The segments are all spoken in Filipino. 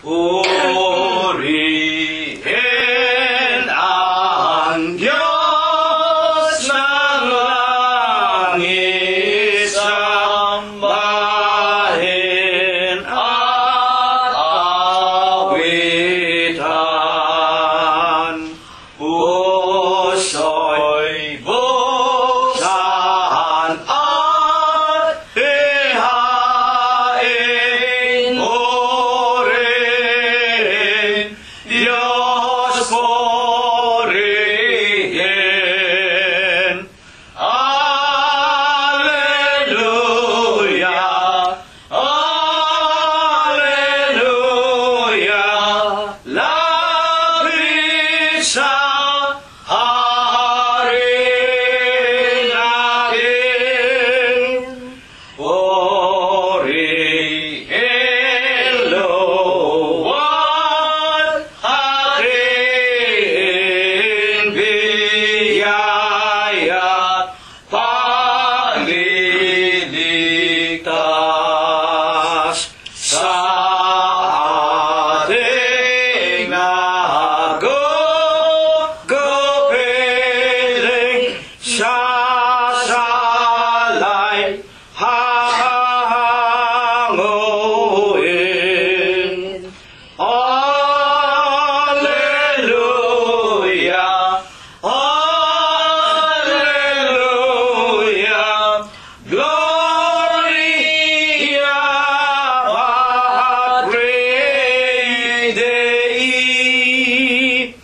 Purihin ang Diyos ng langit, sambahin at awitan. Puso'y buksan at ihain mo rin, Diyos purihin. Alleluia, Alleluia, lapit sa Hari natin. Purihin, luwat, hatiin, biyaya, pagliligtas sa ating nagugupiling, sasalay hanguin. Alleluia, Alleluia, Gloria Patri Dei.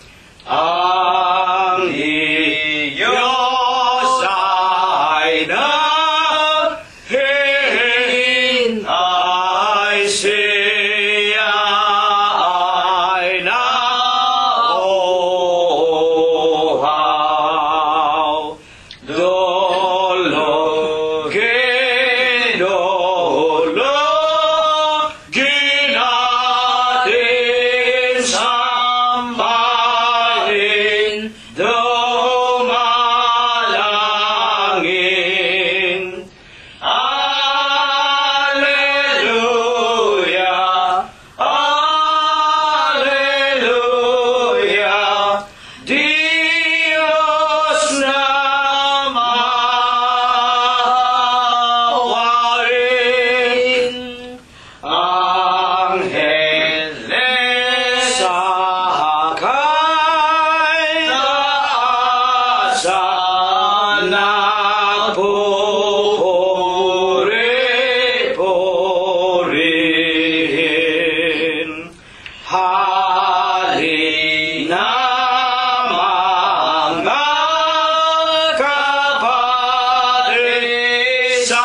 Ang Diyos ay naghihin, ay siya ay nauuhaw. Dulugin, dulugin natin, sambahin, dumalangin. Alleluia, Alleluia, Diyos na mawarin. Angeles sa taasan, nagpupuri-purihin. Hari na mga kapatid sa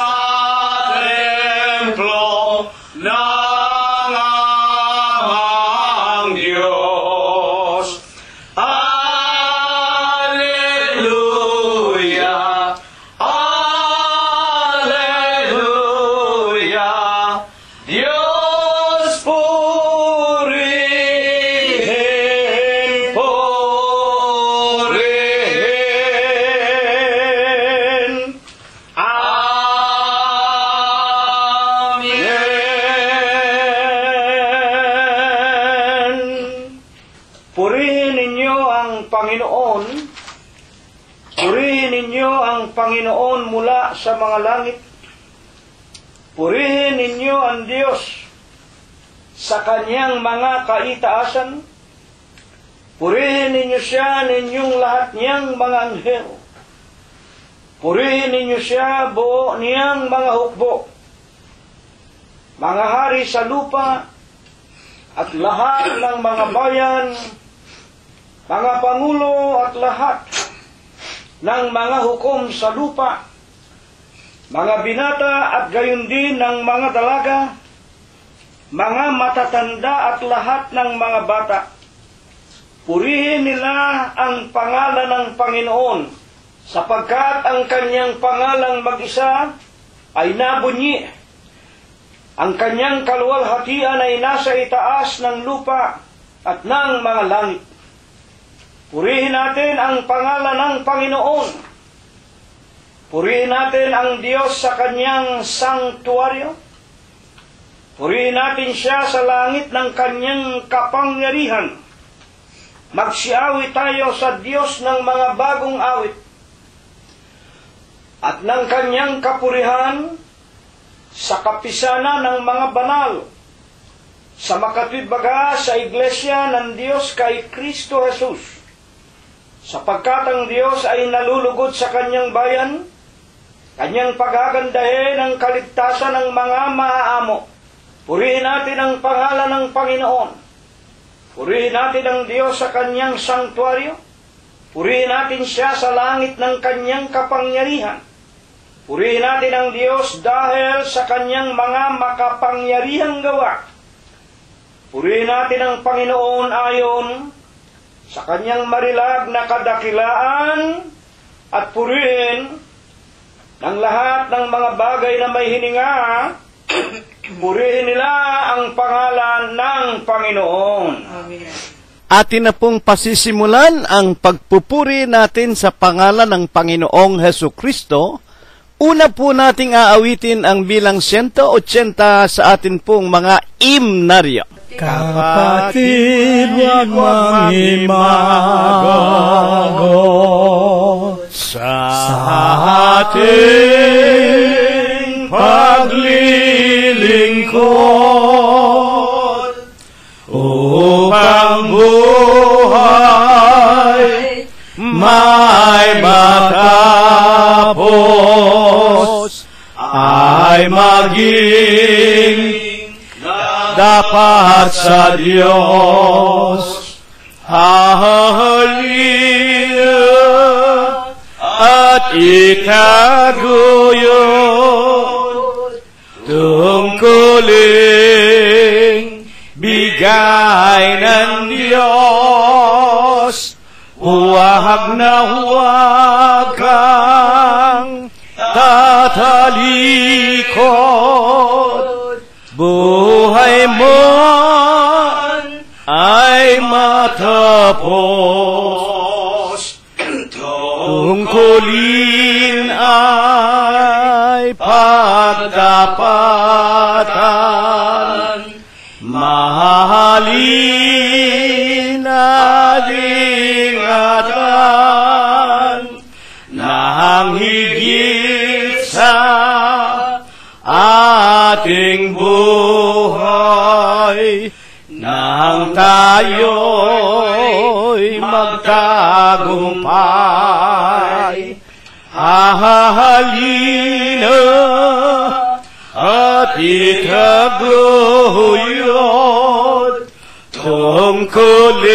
templo ng amang Diyos. Alleluia, Alleluia, Diyos purihin, purihin. Amen. Purihin ninyo ang Panginoon. Purihin ninyo ang Panginoon mula sa mga langit. Purihin ninyo ang Diyos sa kanyang mga kaitaasan. Purihin ninyo siya ninyong lahat niyang mga anghel. Purihin ninyo siya buo niyang mga hukbo, mga hari sa lupa, at lahat ng mga bayan, mga pangulo at lahat ng mga hukom sa lupa, mga binata at gayon din ng mga dalaga, mga matatanda at lahat ng mga bata. Purihin nila ang pangalan ng Panginoon, sapagkat ang kanyang pangalang mag-isa ay nabunyi. Ang kanyang kaluwalhatian ay nasa itaas ng lupa at ng mga langit. Purihin natin ang pangalan ng Panginoon. Purihin natin ang Diyos sa kanyang sanktuaryo. Purihin natin siya sa langit ng kanyang kapangyarihan. Magsiawit tayo sa Diyos ng mga bagong awit at ng kanyang kapurihan sa kapisanan ng mga banal, sa makatwid baga sa iglesia ng Diyos kay Kristo Jesus, sapagkat ang Diyos ay nalulugod sa kanyang bayan, kanyang paghagandahin ang kaligtasan ng mga maaamo. Purihin natin ang pangalan ng Panginoon. Purihin natin ang Diyos sa kanyang sanktuaryo. Purihin natin siya sa langit ng kanyang kapangyarihan. Purihin natin ang Diyos dahil sa kanyang mga makapangyarihang gawa. Purihin natin ang Panginoon ayon sa kanyang marilag na kadakilaan, at purihin ng lahat ng mga bagay na may hininga. Purihin nila ang pangalan ng Panginoon. Amen. Atin na pong pasisimulan ang pagpupuri natin sa pangalan ng Panginoong Hesu Kristo. Una po nating aawitin ang bilang 180 sa atin pong mga imnaryo. Kapatid, huwag mangimago sa ating paglilingkod upang buhay may matapos ay maging dapat sa Diyos. Halleluya at ikaguyod, tungkuling bigay ng Diyos. Huwag na huwag kang tatalikod, buhay mo ay matapos, tungkulin ay pagdapatan, mahalin at ingatan ng higit sa ating buhay, nang tayo'y magtagumpay. Halina at itaguyod, tungkuling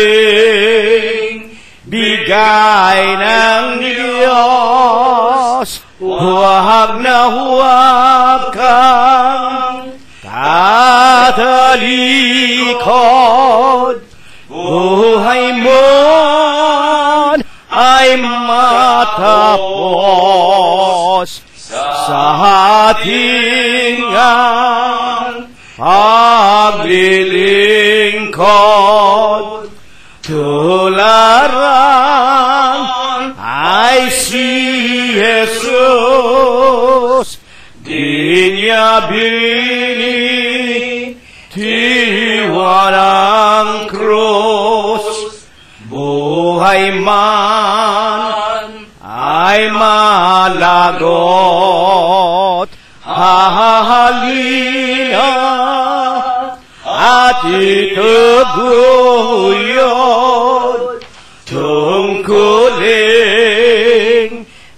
bigay ng Diyos. Huwag na huwag kang tatalikod, buhay mo ay matapos sa ating paglilingkod. Tularan ay si Jesus, di niya binitiwan ang krus. Buhay man ay malagot, halina at itaguyod, tungkuling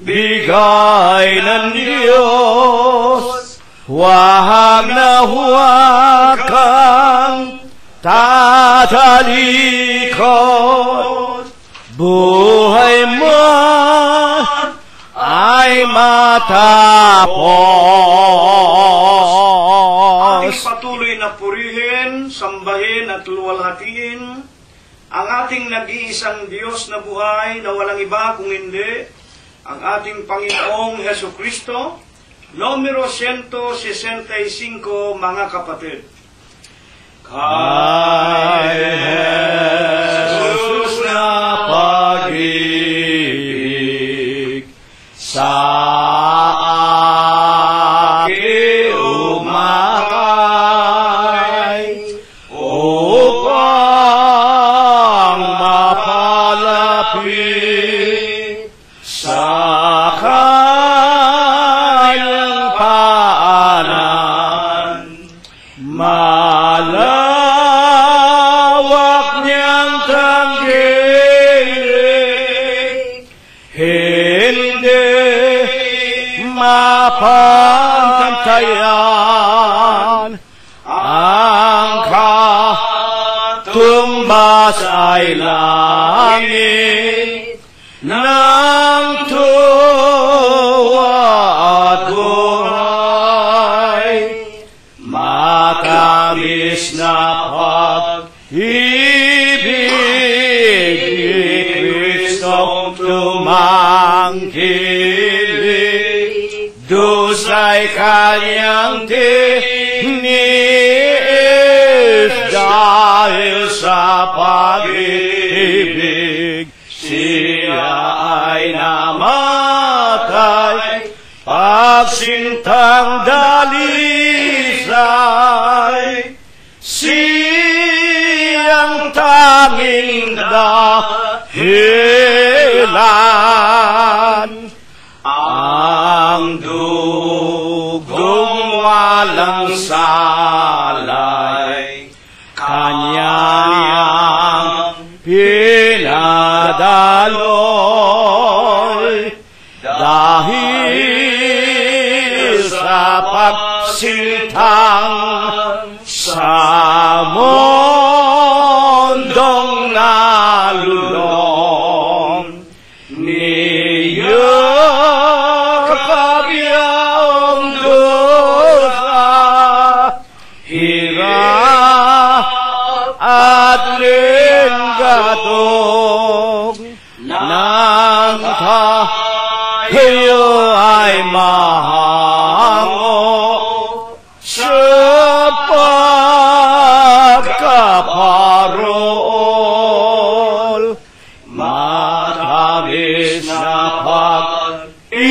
bigay ng Diyos. Huwag na huwag kang tatalikod, buhay mo ay matapos. Ating patuloy na purihin, sambahin at luwalhatiin ang ating nag-iisang Diyos na buhay na walang iba kung hindi ang ating Panginoong Hesu Kristo. Numero 165, mga kapatid. Kay Jesus na pag-ibig sa aking umakas, sa kanyang paanan, malawak niyang tanggilik, hindi mapantayan ang katumbas ay langit ng tuwa at buhay, matamis na pag-ibig ni Kristong tumangkilik, dusay kanyang tinis, dahil sa pag-ibig siya ay namatay, pagsintang dalisay, siyang tanging dahilan, ang dugong walang salay, kanyang pinadaloy, dahil sa pagsintang sa mundong nalulong, niyakap iyong dusa, hirap at linggatong, nang tayo ay mahango sa pagkaparol, matamis na pag-ibig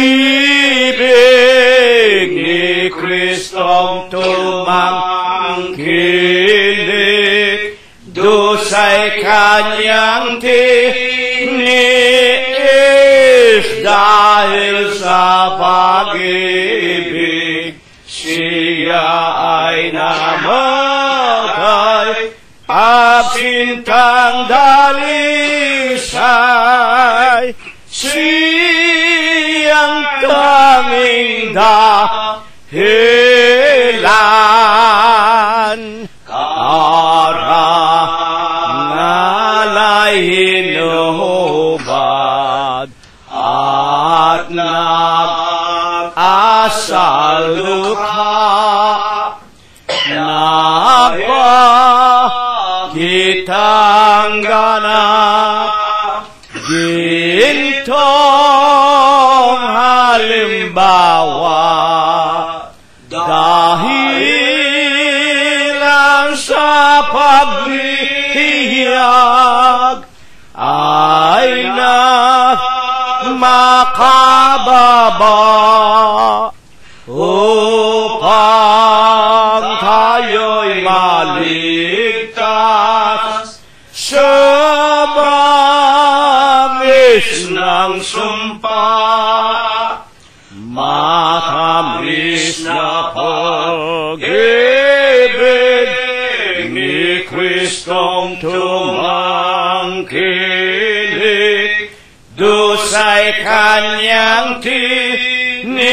ni Kristong tumangkilik, dusay kanyang tinis, dahil sa pag-ibig siya ay namatay, pagsintang dalisay, siyang tanging dahilan, karangalay hinubad at nag-asal lukha, nagpakitang ganap, gintong halimbawa, dahilan sa pagbihag ay makababa, upang tayo'y maligtas sa bangis ng sumpa, matamis na pag-ibig ni Kristong tumangkilik, dusay kanyang tinis,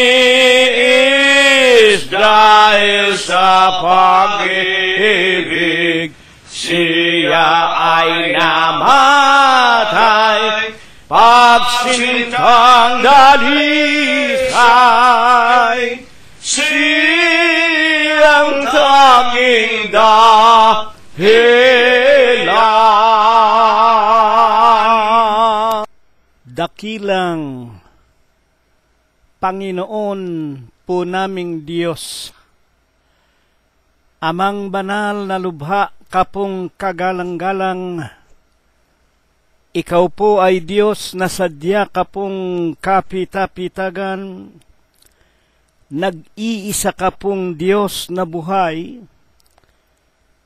dahil sa pag-ibig siya ay namatay, pagsintang dalisay, siyang tanging dahilan. Dakilang Panginoon po naming Diyos, Amang banal na lubha kapong kagalang-galang, Ikaw po ay Diyos na sadya kapong kapita-pitagan, nag-iisa ka pong Diyos na buhay,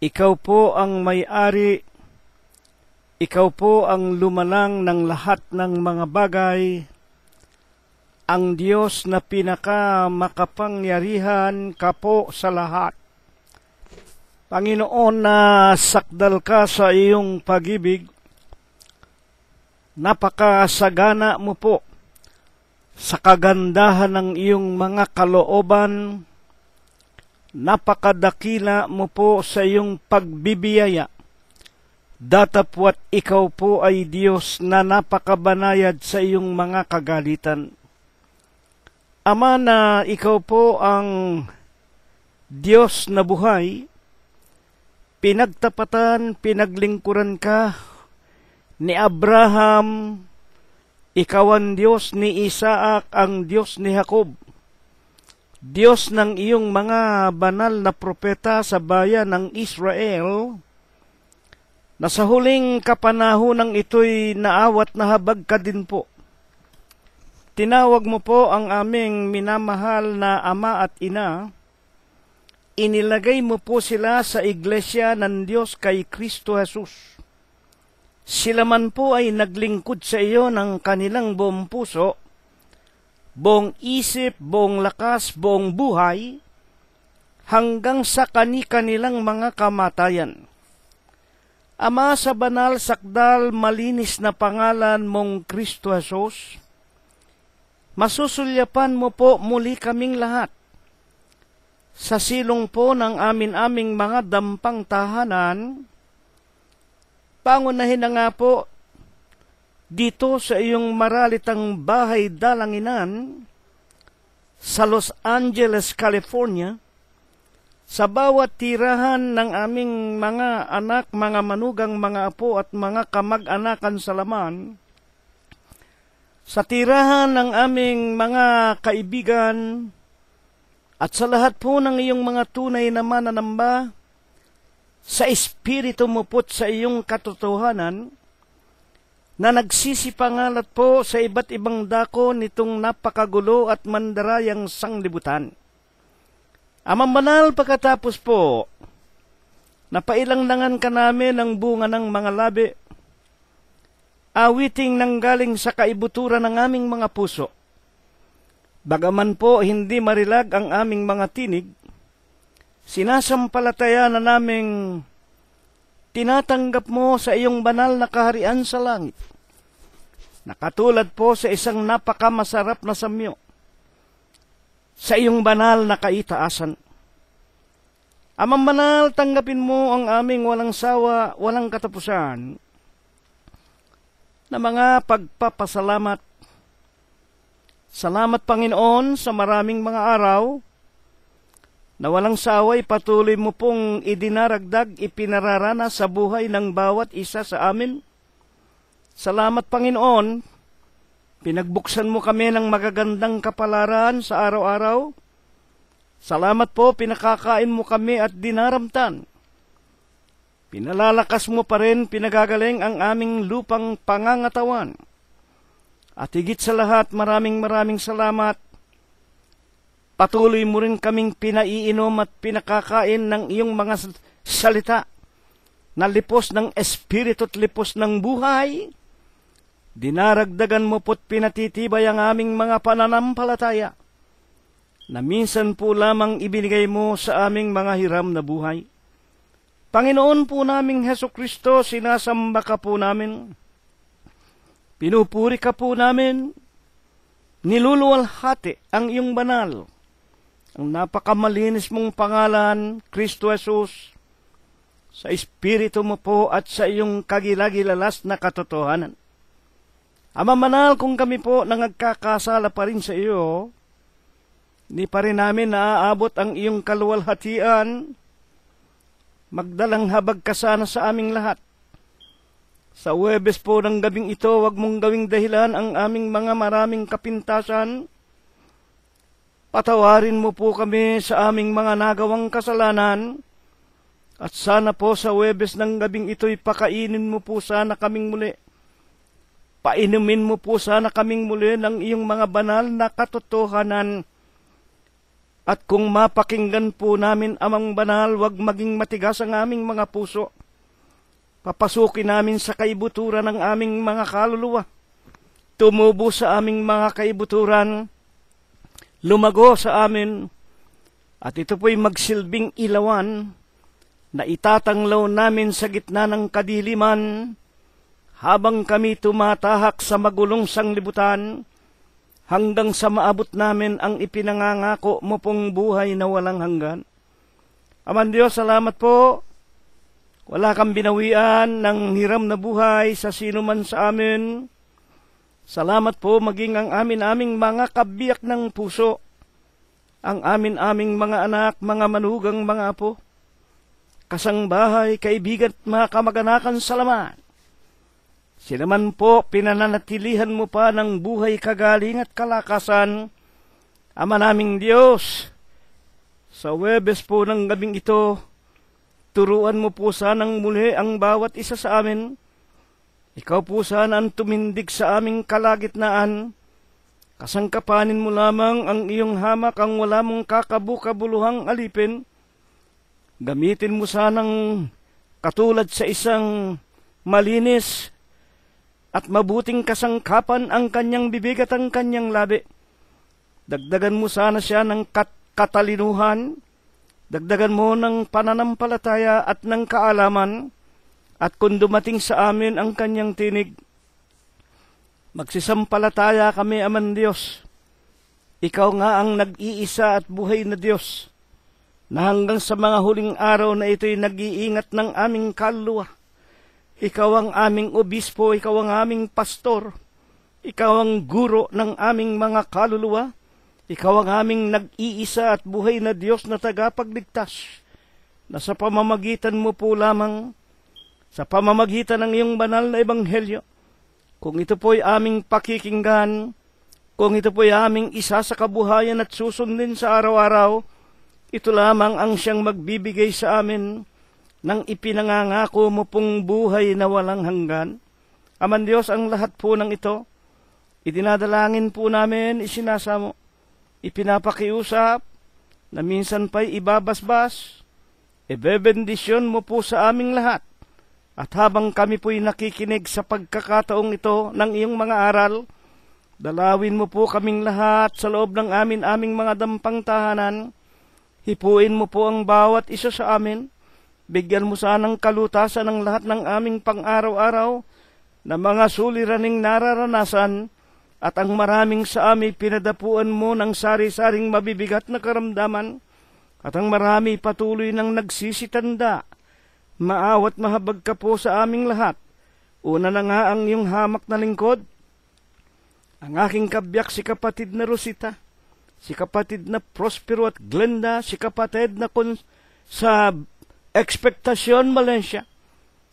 Ikaw po ang may-ari, Ikaw po ang lumalang ng lahat ng mga bagay, ang Diyos na pinakamakapangyarihan ka po sa lahat. Panginoon, na sakdal ka sa iyong pag-ibig, napakasagana mo po sa kagandahan ng iyong mga kalooban, napakadakila mo po sa iyong pagbibiyaya. Datapwat ikaw po ay Diyos na napakabanayad sa iyong mga kagalitan. Ama, na ikaw po ang Diyos na buhay, pinagtapatan, pinaglingkuran ka ni Abraham, ikaw ang Diyos ni Isaac, ang Diyos ni Jacob, Diyos ng iyong mga banal na propeta sa bayan ng Israel, na sa huling kapanahonang ito'y naawat na habag ka din po. Tinawag mo po ang aming minamahal na ama at ina, inilagay mo po sila sa iglesia ng Diyos kay Kristo Jesus. Sila man po ay naglingkod sa iyo ng kanilang buong puso, buong isip, buong lakas, buong buhay, hanggang sa kanilang mga kamatayan. Ama, sa banal, sakdal, malinis na pangalan mong Kristo Jesus, masusulyapan mo po muli kaming lahat sa silong po ng aming mga dampang tahanan. Pangunahin na nga po dito sa iyong maralitang bahay dalanginan sa Los Angeles, California, sa bawat tirahan ng aming mga anak, mga manugang, mga apo at mga kamag-anakan sa laman, sa tirahan ng aming mga kaibigan, at sa lahat po ng iyong mga tunay na mananamba, sa Espiritu mo po't sa iyong katotohanan, na nagsisipangalat po sa iba't ibang dako nitong napakagulo at mandarayang sanglibutan. Amang banal, pagkatapos po, napailangan ka namin ang bunga ng mga labi, awiting nanggaling sa kaibuturan ng aming mga puso. Bagaman po hindi marilag ang aming mga tinig, sinasampalataya na naming tinatanggap mo sa iyong banal na kaharian sa langit, nakatulad po sa isang napakamasarap na samyo, sa iyong banal na kaitaasan. Amang banal, tanggapin mo ang aming walang sawa, walang katapusan na mga pagpapasalamat. Salamat, Panginoon, sa maraming mga araw na walang saway patuloy mo pong idinaragdag, ipinararana sa buhay ng bawat isa sa amin. Salamat, Panginoon, pinagbuksan mo kami ng magagandang kapalaran sa araw-araw. Salamat po, pinakakain mo kami at dinaramtan. Pinalalakas mo pa rin, pinagagaling ang aming lupang pangangatawan. At higit sa lahat, maraming salamat. Patuloy mo rin kaming pinaiinom at pinakakain ng iyong mga salita na lipos ng espiritu at lipos ng buhay. Dinaragdagan mo po't pinatitibay ang aming mga pananampalataya na minsan po lamang ibinigay mo sa aming mga hiram na buhay. Panginoon po naming Hesukristo, sinasamba ka po namin. Pinupuri ka po namin. Niluluwalhati ang iyong banal, ang napakamalinis mong pangalan, Kristo Jesus, sa Espiritu mo po at sa iyong kagilagilalas na katotohanan. Ama manal, kung kami po nangagkakasala pa rin sa iyo, hindi pa rin namin naaabot ang iyong kaluwalhatian, magdalang habag ka sana sa aming lahat. Sa Huwebes po ng gabing ito, wag mong gawing dahilan ang aming mga maraming kapintasan. Patawarin mo po kami sa aming mga nagawang kasalanan, at sana po sa Huwebes ng gabing ito'y pakainin mo po sana kaming muli. Painumin mo po sana kaming muli ng iyong mga banal na katotohanan. At kung mapakinggan po namin amang banal, wag maging matigas ang aming mga puso. Papasukin namin sa kaibuturan ng aming mga kaluluwa. Tumubo sa aming mga kaibuturan lumago sa amin, at ito po'y magsilbing ilawan na itatanglaw namin sa gitna ng kadiliman habang kami tumatahak sa magulong sanglibutan hanggang sa maabot namin ang ipinangangako mo pong buhay na walang hanggan. Aman Diyos, salamat po. Wala kang binawian ng hiram na buhay sa sino man sa amin. Salamat po maging ang aming mga kabiyak ng puso, ang aming mga anak, mga manugang, mga apo, kasangbahay, kaibigan at mga kamag-anakan, salamat. Sila man po, pinananatilihan mo pa ng buhay, kagaling at kalakasan. Ama naming Diyos, sa Huwebes po ng gabing ito, turuan mo po sanang muli ang bawat isa sa amin. Ikaw po sana ang tumindig sa aming kalagitnaan. Kasangkapanin mo lamang ang iyong hamak, ang wala mong kakabukabuluhang alipin. Gamitin mo sanang katulad sa isang malinis at mabuting kasangkapan ang kanyang bibig at ang kanyang labi. Dagdagan mo sana siya ng katalinuhan, dagdagan mo ng pananampalataya at ng kaalaman, at kung dumating sa amin ang kanyang tinig, magsisampalataya kami, Aman Diyos. Ikaw nga ang nag-iisa at buhay na Diyos, na hanggang sa mga huling araw na ito'y nag-iingat ng aming kaluluwa. Ikaw ang aming obispo, ikaw ang aming pastor, ikaw ang guro ng aming mga kaluluwa, ikaw ang aming nag-iisa at buhay na Diyos na tagapagligtas, na sa pamamagitan mo po lamang, sa pamamagitan ng iyong banal na ebanghelyo, kung ito po'y aming pakikinggan, kung ito po'y aming isa sa kabuhayan at susundin sa araw-araw, ito lamang ang siyang magbibigay sa amin ng ipinangangako mo pong buhay na walang hanggan. Aman Diyos, ang lahat po ng ito, idinadalangin po namin, isinasamo, ipinapakiusap, na minsan pa'y ibabasbas, ibebendisyon mo po sa aming lahat. At habang kami po'y nakikinig sa pagkakataong ito ng iyong mga aral, dalawin mo po kaming lahat sa loob ng aming mga dampang tahanan. Hipuin mo po ang bawat isa sa amin. Bigyan mo sanang kalutasan ng lahat ng aming pang-araw-araw na mga suliraning nararanasan, at ang maraming sa amin pinadapuan mo ng sari-saring mabibigat na karamdaman, at ang marami patuloy ng nagsisitanda. Maawat mahabag ka po sa aming lahat. Una na nga ang iyong hamak na lingkod, ang aking kabiyak si kapatid na Rosita, si kapatid na Prospero at Glenda, si kapatid na sa Expectacion, Valencia,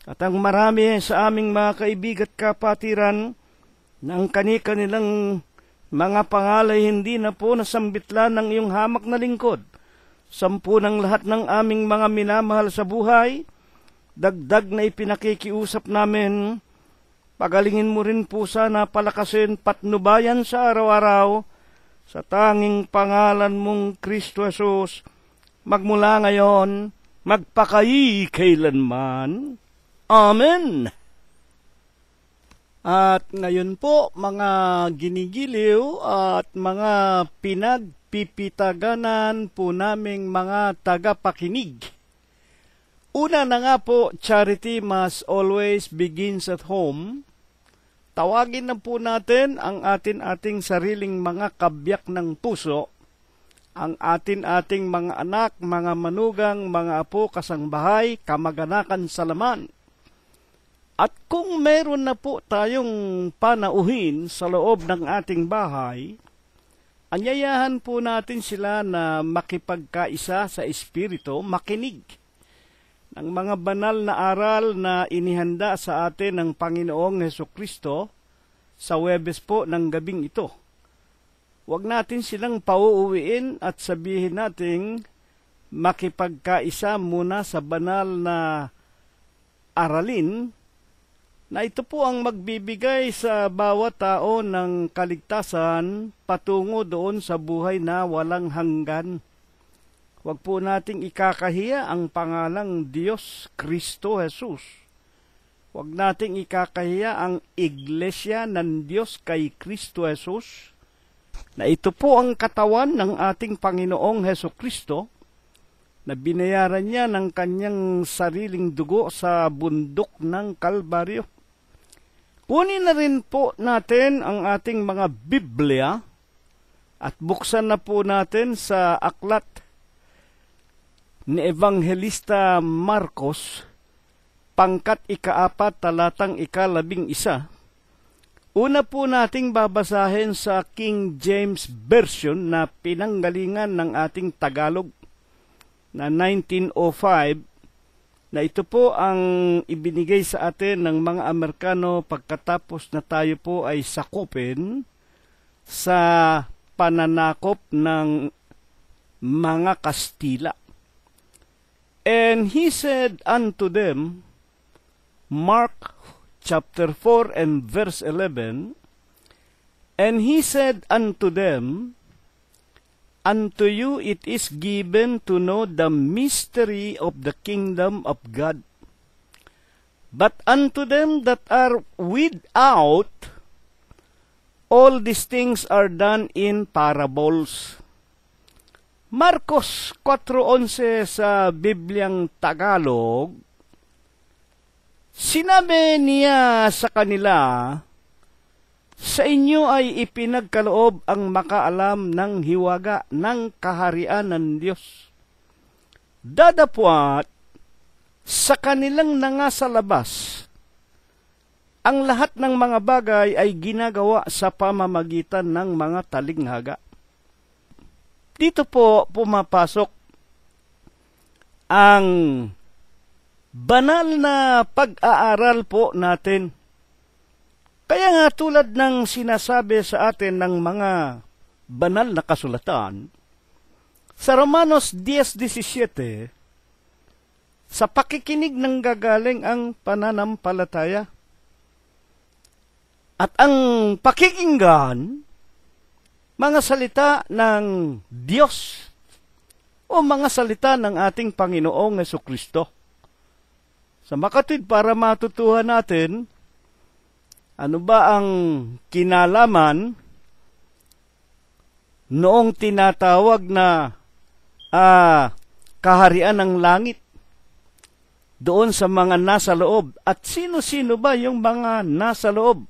at ang marami sa aming mga kaibigan at kapatiran na ang kanilang mga pangalay hindi na po nasambitlan ng iyong hamak na lingkod. Sampu ng lahat ng aming mga minamahal sa buhay, dagdag na ipinakikiusap namin, pagalingin mo rin po sana, palakasin, patnubayan sa araw-araw, sa tanging pangalan mong Kristo Jesus, magmula ngayon, magpakayi kailanman. Amen. At ngayon po, mga ginigiliw at mga pinagpipitaganan po naming mga tagapakinig. Una na nga po, charity must always begins at home. Tawagin na po natin ang ating sariling mga kabyak ng puso, ang ating mga anak, mga manugang, mga apo, kasangbahay, kamag-anakan sa laman. At kung meron na po tayong panauhin sa loob ng ating bahay, anyayahan po natin sila na makipagkaisa sa espiritu, makinig ng mga banal na aral na inihanda sa atin ng Panginoong Hesukristo sa Huwebes po ng gabing ito. Huwag natin silang pauuwiin at sabihin nating makipagkaisa muna sa banal na aralin na ito po ang magbibigay sa bawat tao ng kaligtasan patungo doon sa buhay na walang hanggan. Huwag po nating ikakahiya ang pangalang Diyos Kristo Jesus. Huwag nating ikakahiya ang iglesia ng Diyos kay Kristo Jesus. na ito po ang katawan ng ating Panginoong Heso Kristo na binayaran niya ng kanyang sariling dugo sa bundok ng Kalbaryo. Kunin na rin po natin ang ating mga Biblia at buksan na po natin sa aklat ni Evangelista Marcos, pangkat 4, talatang 11. Una po nating babasahin sa King James Version na pinanggalingan ng ating Tagalog na 1905, na ito po ang ibinigay sa atin ng mga Amerikano pagkatapos na tayo po ay sakupin sa pananakop ng mga Kastila. And he said unto them, Mark chapter 4 and verse 11, and he said unto them, Unto you it is given to know the mystery of the kingdom of God. But unto them that are without, all these things are done in parables. Marcos 4:11 sa Bibliang Tagalog, sinabi niya sa kanila, sa inyo ay ipinagkaloob ang makaalam ng hiwaga ng kaharian ng Diyos. Dadapwat sa kanilang nangasalabas, ang lahat ng mga bagay ay ginagawa sa pamamagitan ng mga talinghaga. Dito po pumapasok ang banal na pag-aaral po natin. Kaya nga tulad ng sinasabi sa atin ng mga banal na kasulatan, sa Romanos 10:17, sa pakikinig ng gagaling ang pananampalataya. At ang pakikinggan, mga salita ng Diyos o mga salita ng ating Panginoong Jesucristo. Sa makatwid, para matutuhan natin, ano ba ang kinalaman noong tinatawag na kaharian ng langit doon sa mga nasa loob? At sino-sino ba yung mga nasa loob?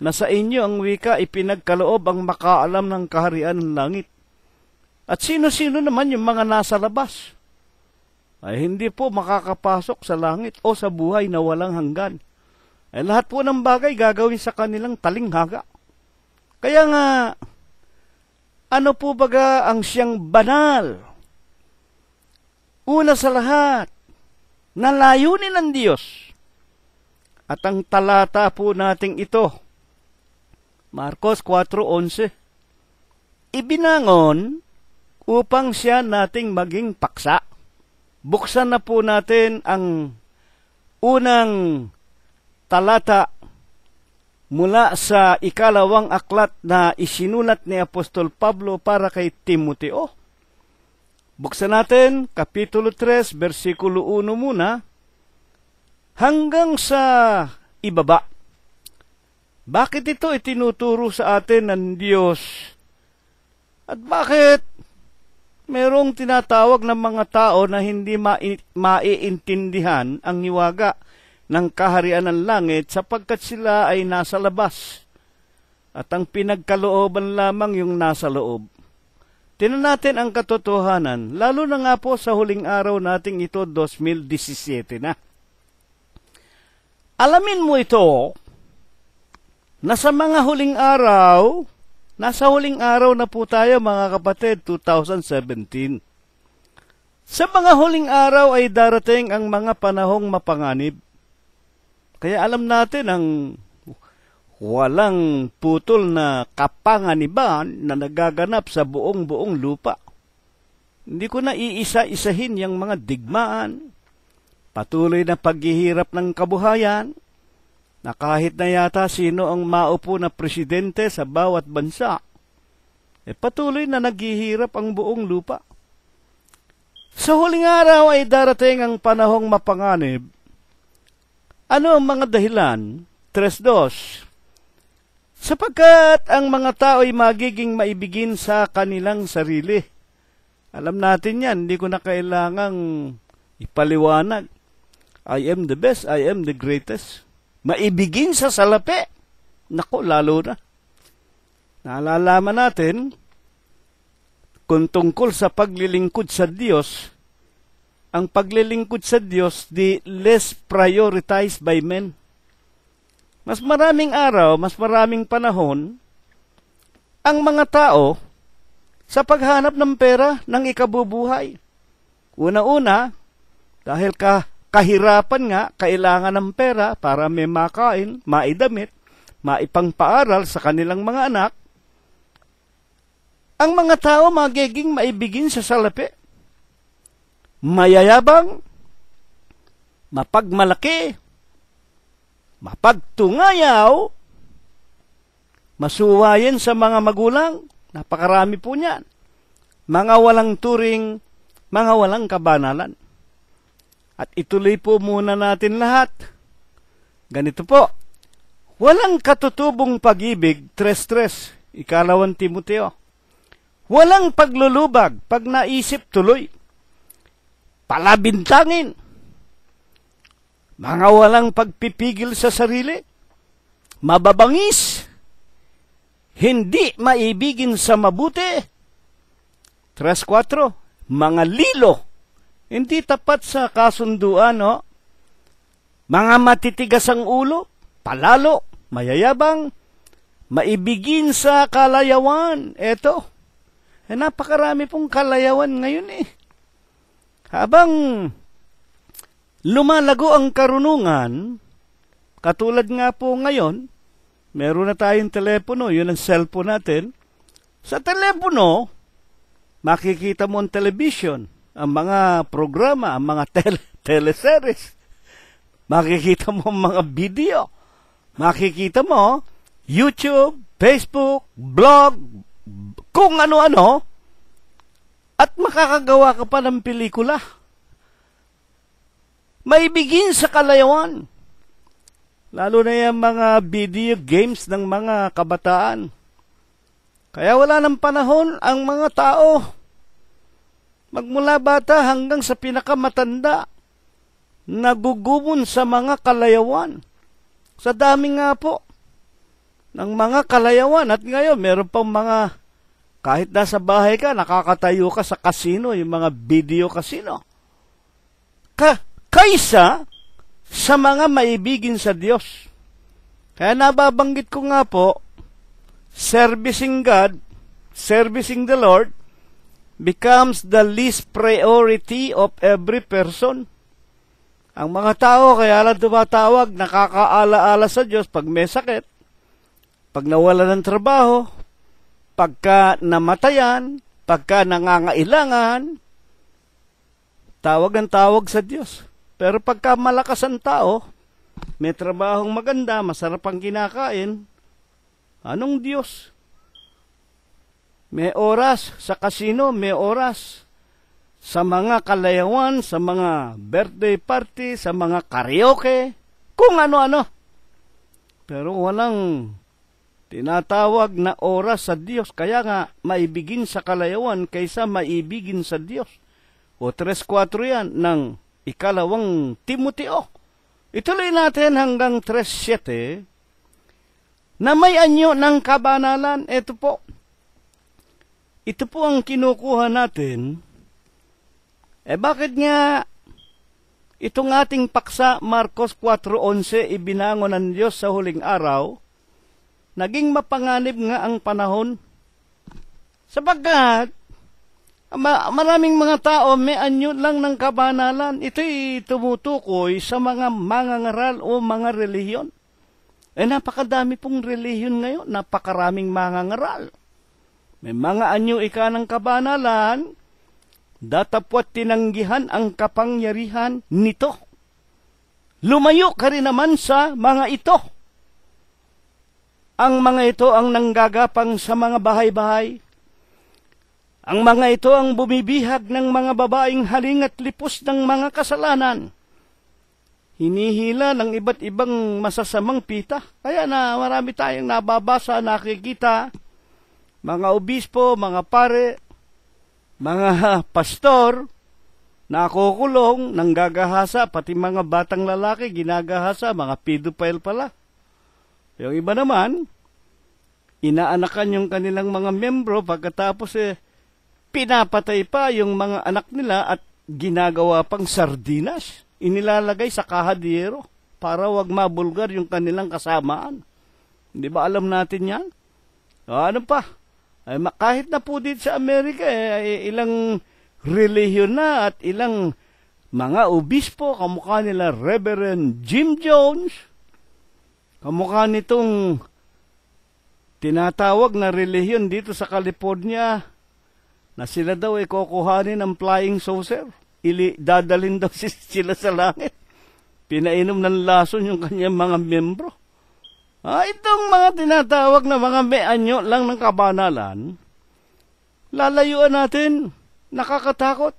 Na sa inyo ang wika ipinagkaloob ang makaalam ng kaharian ng langit. At sino-sino naman yung mga nasa labas? Ay hindi po makakapasok sa langit o sa buhay na walang hanggan. Ay lahat po ng bagay gagawin sa kanilang talinghaga. Kaya nga, ano po baga ang siyang banal? Una sa lahat, na layunin ng Diyos. At ang talata po nating ito, Marcos 4:11, ibinangon upang siya nating maging paksa. Buksan na po natin ang unang talata mula sa 2 aklat na isinulat ni Apostol Pablo para kay Timoteo. Buksan natin, Kapitulo 3, versikulo 1 muna, hanggang sa ibaba. Bakit ito itinuturo sa atin ng Diyos? At bakit merong tinatawag ng mga tao na hindi maiintindihan ang hiwaga ng kaharian ng langit sapagkat sila ay nasa labas at ang pinagkalooban lamang yung nasa loob? Tingnan natin ang katotohanan, lalo na nga po sa huling araw nating ito, 2017 na. Alamin mo ito, na sa mga huling araw, nasa huling araw na po tayo mga kapatid, 2017. Sa mga huling araw ay darating ang mga panahong mapanganib. Kaya alam natin ang walang putol na kapanganiban na nagaganap sa buong lupa. Hindi ko na iisa-isahin yung mga digmaan, patuloy na paghihirap ng kabuhayan, na kahit na yata sino ang maupo na presidente sa bawat bansa, patuloy na naghihirap ang buong lupa. Sa huling araw ay darating ang panahong mapanganib. Ano ang mga dahilan? 3:2. Sapagkat ang mga tao ay magiging maibigin sa kanilang sarili. Alam natin yan, hindi ko na kailangang ipaliwanag. I am the best, I am the greatest. Maibigin sa salapi. Nako, lalo na. Naalalaman natin, kung tungkol sa paglilingkod sa Diyos, ang paglilingkod sa Diyos, di less prioritized by men. Mas maraming araw, mas maraming panahon, ang mga tao sa paghanap ng pera ng ikabubuhay. Una-una, dahil kahirapan nga, kailangan ng pera para may makain, maidamit, maipangpaaral sa kanilang mga anak, ang mga tao magiging maibigin sa salapi. Mayayabang, mapagmalaki, mapagtungayaw, masuwayin sa mga magulang, napakarami po niyan. Mga walang turing, mga walang kabanalan. At ituloy po muna natin lahat. Ganito po, walang katutubong pag-ibig, tres-tres, 2 Timoteo. Walang paglulubag, pag naisip tuloy. Palabintangin. Mga walang pagpipigil sa sarili. Mababangis. Hindi maibigin sa mabuti. 3-4. Mga lilo. Hindi tapat sa kasunduan, no? Mga matitigas ang ulo. Palalo. Mayayabang. Maibigin sa kalayawan. Eto. Napakarami pong kalayawan ngayon eh. Habang lumalago ang karunungan, katulad nga po ngayon, meron na tayong telepono, yun ang cellphone natin. Sa telepono, makikita mo ang television, ang mga programa, ang mga teleseries. Makikita mo ang mga video. Makikita mo YouTube, Facebook, blog, kung ano-ano, at makakagawa ka pa ng pelikula. Maibigin sa kalayawan. Lalo na yung mga video games ng mga kabataan. Kaya wala ng panahon ang mga tao. Magmula bata hanggang sa pinakamatanda, nagugumon sa mga kalayawan. Sa dami nga po ng mga kalayawan. At ngayon, meron pang mga, kahit nasa bahay ka, nakakatayo ka sa casino, yung mga video casino. Kaysa sa mga maibigin sa Diyos. Kaya nababanggit ko nga po, servicing God, servicing the Lord, becomes the least priority of every person. Ang mga tao, kaya lang tumatawag, nakakaala-ala sa Diyos pag may sakit, pag nawala ng trabaho, pagka namatayan, pagka nangangailangan, tawag ang tawag sa Diyos. Pero pagka malakas ang tao, may trabahong maganda, masarap ang kinakain, anong Diyos? May oras sa casino, may oras sa mga kalayawan, sa mga birthday party, sa mga karaoke, kung ano-ano. Pero walang tinatawag na oras sa Diyos, kaya nga maibigin sa kalayawan kaysa maibigin sa Diyos. O 3-4 yan ng 2 Timoteo. Ituloy natin hanggang 3-7 na may anyo ng kabanalan. Ito po ang kinukuha natin. Bakit nga itong ating paksa, Marcos 4:11, ibinangon ng Diyos sa huling araw, naging mapanganib nga ang panahon. Sapagkat maraming mga tao may anyo lang ng kabanalan. Ito'y tumutukoy sa mga mangangaral o mga relihiyon. Napakadami pong relihiyon ngayon, napakaraming mangangaral. May mga anyo ika ng kabanalan, datapwat tinanggihan ang kapangyarihan nito. Lumayo ka rin naman sa mga ito. Ang mga ito ang nanggagapang sa mga bahay-bahay. Ang mga ito ang bumibihag ng mga babaeng haling at lipos ng mga kasalanan. hinihila ng iba't ibang masasamang pita. Kaya na marami tayong nababasa, nakikita, mga obispo, mga pare, mga pastor, nakukulong, nanggagahasa, pati mga batang lalaki, ginagahasa, mga pedophile pala. Yung iba naman, inaanakan yung kanilang mga membro, pagkatapos pinapatay pa yung mga anak nila at ginagawa pang sardinas. Inilalagay sa kahadiyero para wag mabulgar yung kanilang kasamaan. Hindi ba alam natin yan? Ano pa? Kahit na po dito sa Amerika, ilang relihiyon na at ilang mga obispo, kamukha nila Reverend Jim Jones, kamukha nitong tinatawag na relihiyon dito sa California, na sila daw ay kukuhanin ng flying saucer. Dadalhin daw sila sa langit. Pinainom ng lason yung kanyang mga membro. Itong mga tinatawag na mga may-anyo lang ng kabanalan, lalayuan natin. Nakakatakot.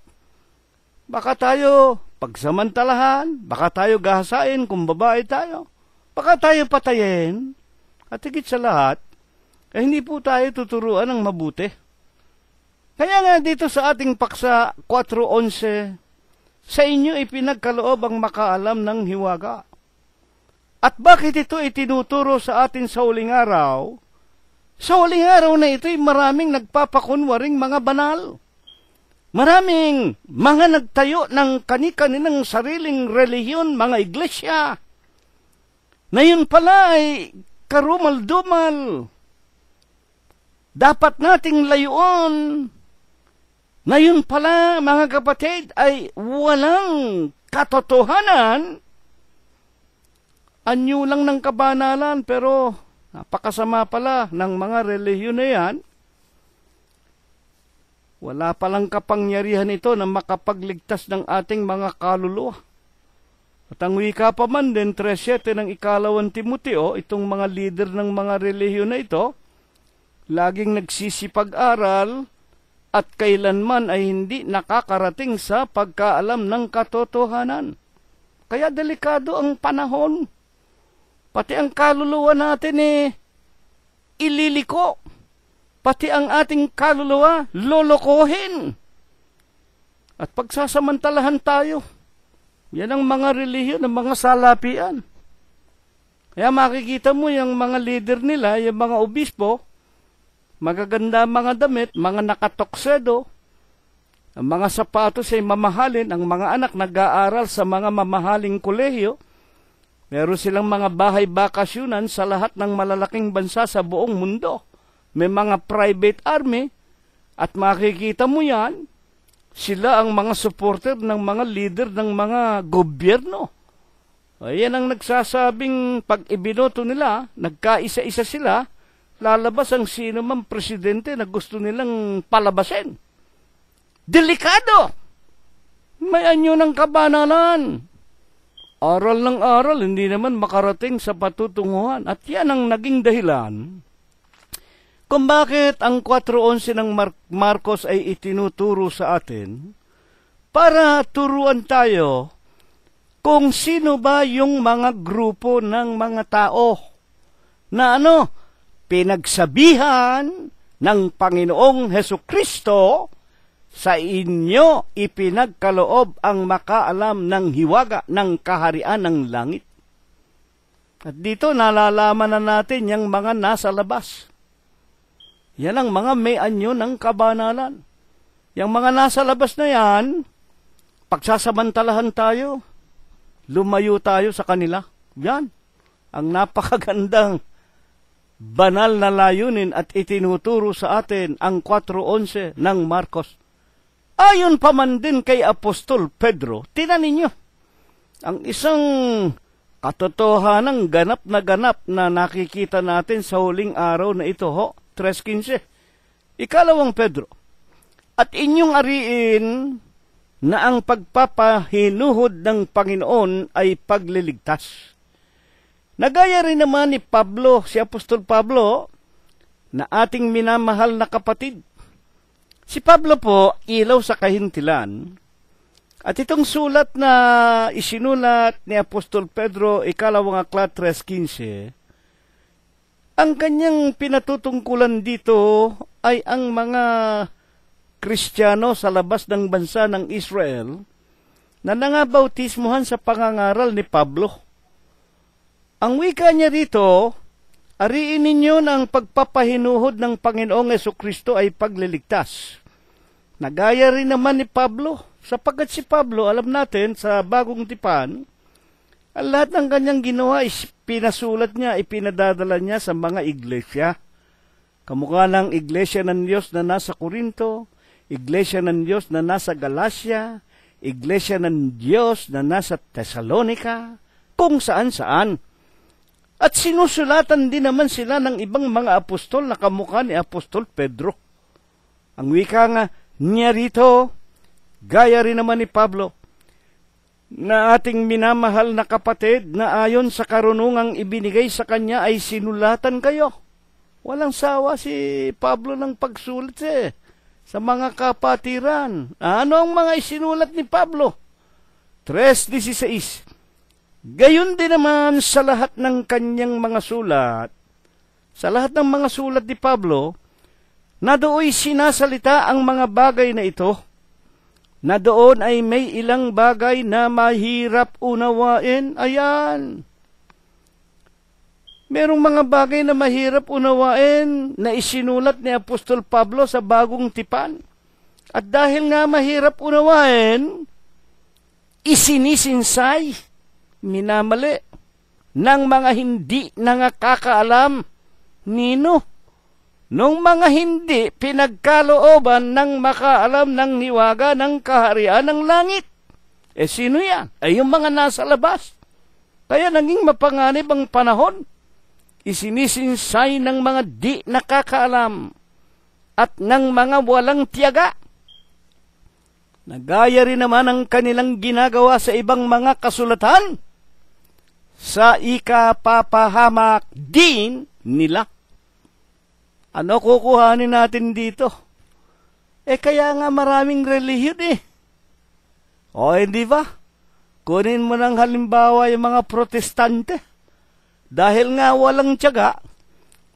Baka tayo pagsamantalahan, baka tayo gahasain kung babae tayo, baka tayo patayin, at higit sa lahat, hindi po tayo tuturuan ng mabuti. Kaya nga dito sa ating paksa 4:11, sa inyo ipinagkaloob ang makaalam ng hiwaga. At bakit ito itinuturo sa atin sa huling araw? Sa huling araw na ito'y maraming nagpapakunwaring mga banal. Maraming mga nagtayo ng kani-kaninang sariling relihiyon, mga iglesia, na yun pala ay karumal-dumal. Dapat nating layuan na yun pala, mga kapatid, ay walang katotohanan. Anyo lang ng kabanalan, pero napakasama pala ng mga relihiyon na yan. Wala palang kapangyarihan ito na makapagligtas ng ating mga kaluluwa. At ang wika pa man din, 3:7 ng ikalawang Timoteo, itong mga leader ng mga relihiyon na ito, laging nagsisipag-aral at kailanman ay hindi nakakarating sa pagkaalam ng katotohanan. Kaya delikado ang panahon. Pati ang kaluluwa natin ililiko. Pati ang ating kaluluwa lolokohin. At pagsasamantalahan tayo. Yan ang mga relihiyon, ang mga salapian. Kaya makikita mo yung mga leader nila, yung mga obispo, magaganda mga damit, mga nakatoksedo, ang mga sapatos ay mamahalin, ang mga anak nag-aaral sa mga mamahaling kolehiyo, meron silang mga bahay bakasyunan sa lahat ng malalaking bansa sa buong mundo. May mga private army, at makikita mo yan, sila ang mga supporter ng mga leader ng mga gobyerno. Ayan ang nagsasabing pag ibinoto nila, nagkaisa-isa sila, lalabas ang sino mang presidente na gusto nilang palabasin. Delikado! May anyo ng kabanalan. Aral ng aral, hindi naman makarating sa patutunguhan. At yan ang naging dahilan kung bakit ang 4:11 ng Marcos ay itinuturo sa atin para turuan tayo kung sino ba yung mga grupo ng mga tao na pinagsabihan ng Panginoong Hesukristo, sa inyo ipinagkaloob ang makaalam ng hiwaga ng kaharian ng langit. At dito nalalaman na natin yung mga nasa labas. Yan ang mga may anyo ng kabanalan. Yung mga nasa labas na yan, pagsasamantalahan tayo, lumayo tayo sa kanila. Yan ang napakagandang banal na layunin at itinuturo sa atin ang 4:11 ng Marcos. Ayon pa man din kay Apostol Pedro, tingnan ninyo, ang isang katotohanang ganap na nakikita natin sa huling araw na ito, 3:15. Ikalawang Pedro, at inyong ariin na ang pagpapahinuhod ng Panginoon ay pagliligtas. Nagaya rin naman ni Pablo, si Apostol Pablo, na ating minamahal na kapatid. Si Pablo po, ilaw sa kahintilan, At itong sulat na isinulat ni Apostol Pedro, ikalawang aklat 3:15, ang kanyang pinatutungkulan dito ay ang mga Kristiyano sa labas ng bansa ng Israel na nangabautismuhan sa pangangaral ni Pablo. Ang wika niya rito, ariin ninyo na ang pagpapahinuhod ng Panginoong Jesucristo ay pagliligtas. Nagaya rin naman ni Pablo, sapagkat si Pablo, alam natin, sa Bagong Tipan, ang lahat ng kanyang ginawa is pinasulat niya, ipinadadala niya sa mga iglesia. Kamukha ng iglesia ng Diyos na nasa Corinto, iglesia ng Diyos na nasa Galacia, iglesia ng Diyos na nasa Thessalonica, kung saan-saan. At sinusulatan din naman sila ng ibang mga apostol na kamukha ni Apostol Pedro. Ang wika nga niya rito, gaya rin naman ni Pablo, na ating minamahal na kapatid na ayon sa karunungang ibinigay sa kanya ay sinulatan kayo. Walang sawa si Pablo ng pagsulat sa mga kapatiran. Ano ang mga isinulat ni Pablo? 3:16. Gayon din naman sa lahat ng kanyang mga sulat, sa lahat ng mga sulat ni Pablo, na dooy sinasalita ang mga bagay na ito, na doon ay may ilang bagay na mahirap unawain. Ayan. Merong mga bagay na mahirap unawain na isinulat ni Apostol Pablo sa Bagong Tipan. At dahil nga mahirap unawain, isinisinsay, minamali, ng mga hindi nakakaalam. Nino? Nung mga hindi pinagkalooban ng makaalam ng hiwaga ng kaharian ng langit. Sino yan? Ay yung mga nasa labas. Kaya naging mapanganib ang panahon. Isinisinsay ng mga di nakakaalam at ng mga walang tiyaga. Nagaya rin naman ang kanilang ginagawa sa ibang mga kasulatan sa ikapapahamak din nila. Ano kukuhanin natin dito? Kaya nga maraming relihiyon O hindi ba? Kunin mo ng halimbawa yung mga protestante. Dahil nga walang tiyaga,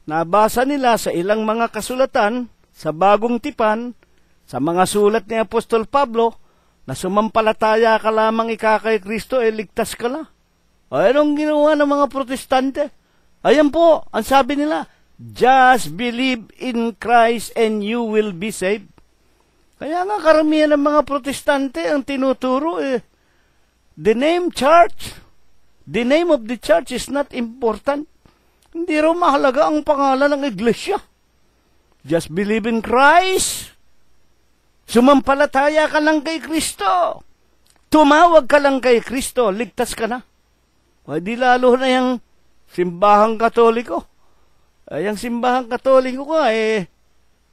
nabasa nila sa ilang mga kasulatan, sa Bagong Tipan, sa mga sulat ni Apostol Pablo, na sumampalataya ka lamang kay Kristo, ligtas ka na. Anong ginawa ng mga protestante? Ayan po, ang sabi nila, just believe in Christ and you will be saved. Kaya nga karamihan ng mga protestante ang tinuturo the name church. The name of the church is not important. Hindi raw mahalaga ang pangalan ng iglesia. Just believe in Christ. Sumampalataya ka lang kay Kristo. Tumawag ka lang kay Kristo, ligtas ka na. O di lalo na yung simbahang Katoliko. Ay, ang simbahang Katoliko ko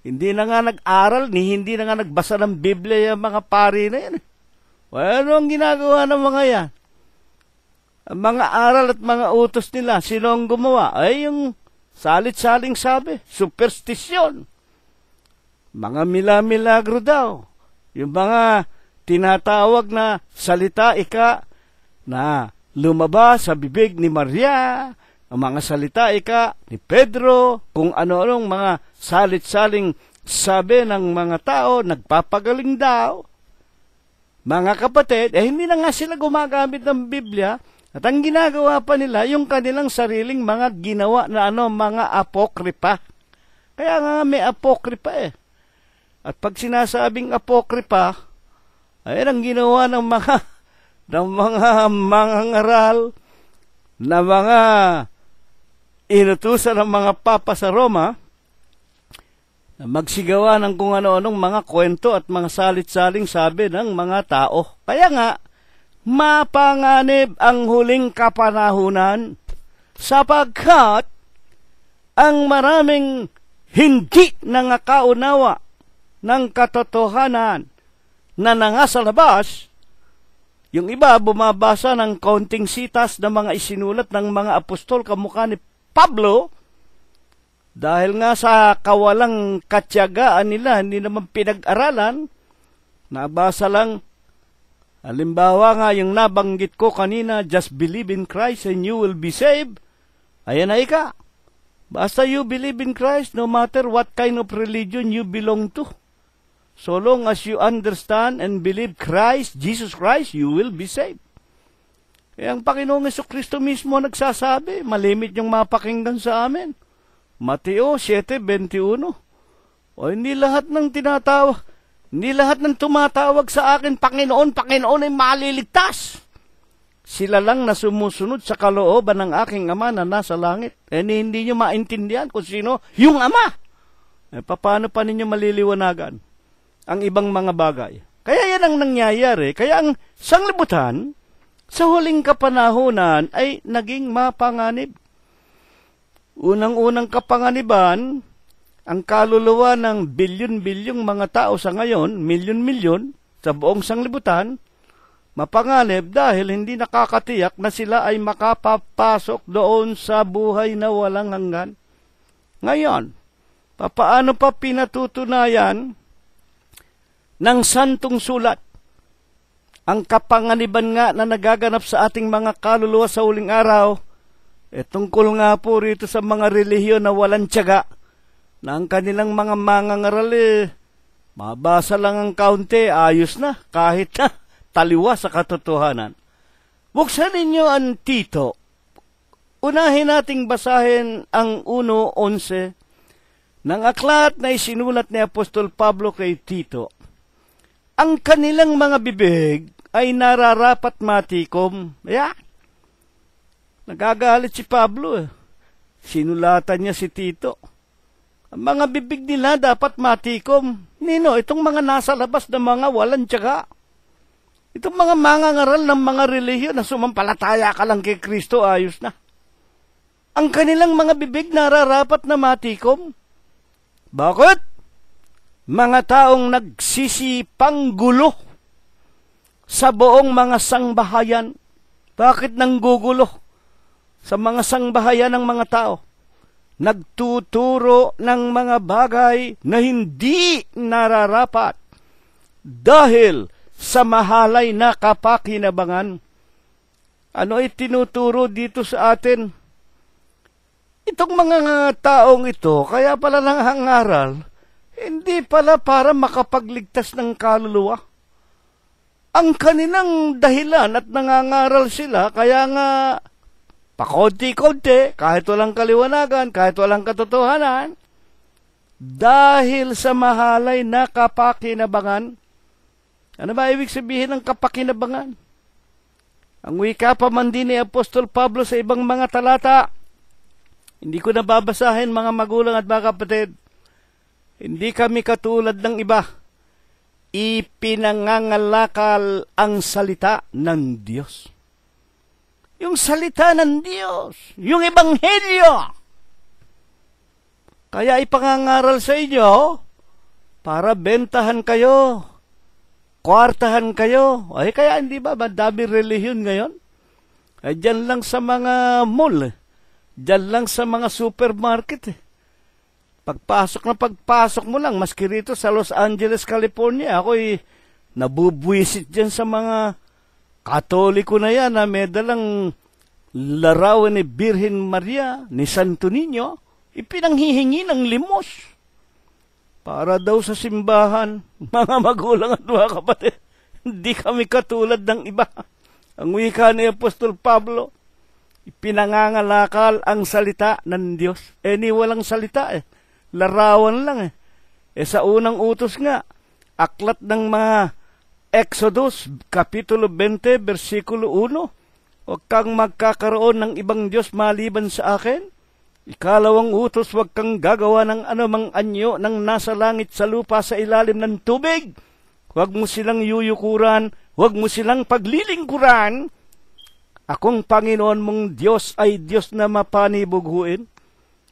hindi na nga nag-aral, hindi na nga nagbasa ng Biblia yung mga pari na yan. Ano ang ginagawa ng mga yan? Ang mga aral at mga utos nila, sino ang gumawa? Ay, yung salit-saling sabi, superstisyon. Mga milagro daw. Yung mga tinatawag na salita na lumabas sa bibig ni Maria, ang mga salita ni Pedro, kung ano-anong mga salit-saling sabi ng mga tao, nagpapagaling daw. Mga kapatid, hindi na nga sila gumagamit ng Biblia, at ang ginagawa pa nila, yung kanilang sariling mga ginawa na mga apokripa. Kaya nga may apokripa At pag sinasabing apokripa, ay ang ginawa ng mga mangangaral, na mga inutusan ng mga papa sa Roma, na magsigawa ng kung ano-anong mga kwento at mga salit-saling sabi ng mga tao. Kaya nga, mapanganib ang huling kapanahunan sapagkat ang maraming hindi nangakaunawa ng katotohanan na nangasa labas. Yung iba bumabasa ng kaunting sitas ng mga isinulat ng mga apostol kamukha ni Pablo, dahil nga sa kawalang katyagaan nila, hindi naman pinag-aralan, nabasa lang Halimbawa nga, yung nabanggit ko kanina, just believe in Christ and you will be saved. Ayan na ika. Basta you believe in Christ, no matter what kind of religion you belong to. So long as you understand and believe Christ, Jesus Christ, you will be saved. Kaya ang Panginoong Jesucristo mismo nagsasabi, malimit yung mapakinggan sa amin. Mateo 7:21. O hindi lahat ng hindi lahat ng tumatawag sa akin, Panginoon, Panginoon ay maliligtas. Sila lang na sumusunod sa kalooban ng aking Ama na nasa langit. Hindi nyo maintindihan kung sino yung Ama. Paano pa ninyo maliliwanagan ang ibang mga bagay? Kaya yan ang nangyayari. Kaya ang sanglibutan sa huling kapanahunan ay naging mapanganib. Unang-unang kapanganiban, ang kaluluwa ng bilyon-bilyong mga tao sa ngayon, milyon-milyon sa buong sanglibutan, mapanganib dahil hindi nakakatiyak na sila ay makapapasok doon sa buhay na walang hanggan. Ngayon, papaano pa pinatutunayan ng santong sulat ang kapanganiban nga na nagaganap sa ating mga kaluluwa sa huling araw? Tungkol nga po rito sa mga relihiyon na walang tiyaga, na ang kanilang mga mangangaral mabasa lang ang kaunti, ayos na, kahit na taliwa sa katotohanan. Buksan ninyo ang Tito. Unahin nating basahin ang 1:11 ng aklat na isinulat ni Apostol Pablo kay Tito. Ang kanilang mga bibig ay nararapat matikom. Nagagalit si Pablo. Sinulatan niya si Tito. Ang mga bibig nila dapat matikom. Nino, itong mga nasa labas na mga walang tiyaga. Itong mga mangangaral ng mga relihiyon na sumampalataya ka lang kay Kristo, ayos na. Ang kanilang mga bibig nararapat na matikom. Bakit? Mga taong nagsisipang gulo sa buong mga sangbahayan. Bakit nanggugulo sa mga sangbahayan ng mga tao? Nagtuturo ng mga bagay na hindi nararapat dahil sa mahalay na kapakinabangan. Ano itinuturo dito sa atin? Itong mga taong ito, kaya pala nangangaral, hindi pala para makapagligtas ng kaluluwa. Ang kanilang dahilan at nangangaral sila, kaya nga pakonti-konti, kahit walang kaliwanagan, kahit walang katotohanan, dahil sa mahalay na kapakinabangan. Ano ba ibig sabihin ng kapakinabangan? Ang wika pa man din ni Apostol Pablo sa ibang mga talata, hindi ko nababasahin, mga magulang at mga kapatid. Hindi kami katulad ng iba. Ipinangangalakal ang salita ng Diyos. Yung salita ng Diyos, yung ebanghelyo. Kaya ipangangaral sa inyo para bentahan kayo, kwartahan kayo. Ay kaya hindi ba madami relihiyon ngayon? Ay dyan lang sa mga mall, dyan lang sa mga supermarket. Pagpasok mo lang, maski rito sa Los Angeles, California, ako'y nabubwisit dyan sa mga Katoliko na yan na may dalang larawan ni Birhen Maria, ni Santo Niño, ipinanghihingi ng limos para daw sa simbahan. Mga magulang at mga kapatid, hindi kami katulad ng iba. Ang wika ni Apostol Pablo, ipinangangalakal ang salita ng Diyos. Ni walang salita larawan lang sa unang utos nga, aklat ng mga Exodus, Kapitulo 20, versikulo 1, huwag kang magkakaroon ng ibang Diyos maliban sa akin. Ikalawang utos, huwag kang gagawa ng anumang anyo ng nasa langit, sa lupa, sa ilalim ng tubig. Huwag mo silang yuyukuran, huwag mo silang paglilingkuran. Akong Panginoon mong Diyos ay Diyos na mapanibughuin.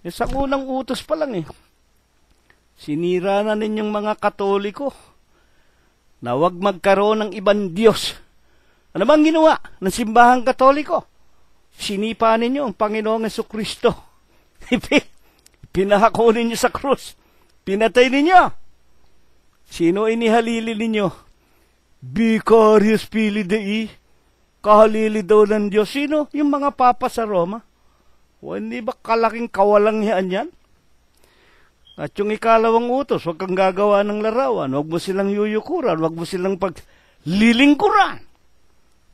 Sa unang utos pa lang sinira na ninyong mga Katoliko na huwag magkaroon ng ibang Diyos. Ano bang ginawa ng simbahang Katoliko? Sinipa ninyo ang Panginoong Jesucristo. Pinahako ninyo sa krus. Pinatay ninyo. Sino inihalili ninyo? Vicarius Filii Dei, kahalili daw ng Diyos. Sino? Yung mga papa sa Roma. O hindi ba kalaking kawalangian yan? At yung ikalawang utos, huwag kang gagawa ng larawan, huwag mo silang yuyukuran, huwag mo silang paglilingkuran.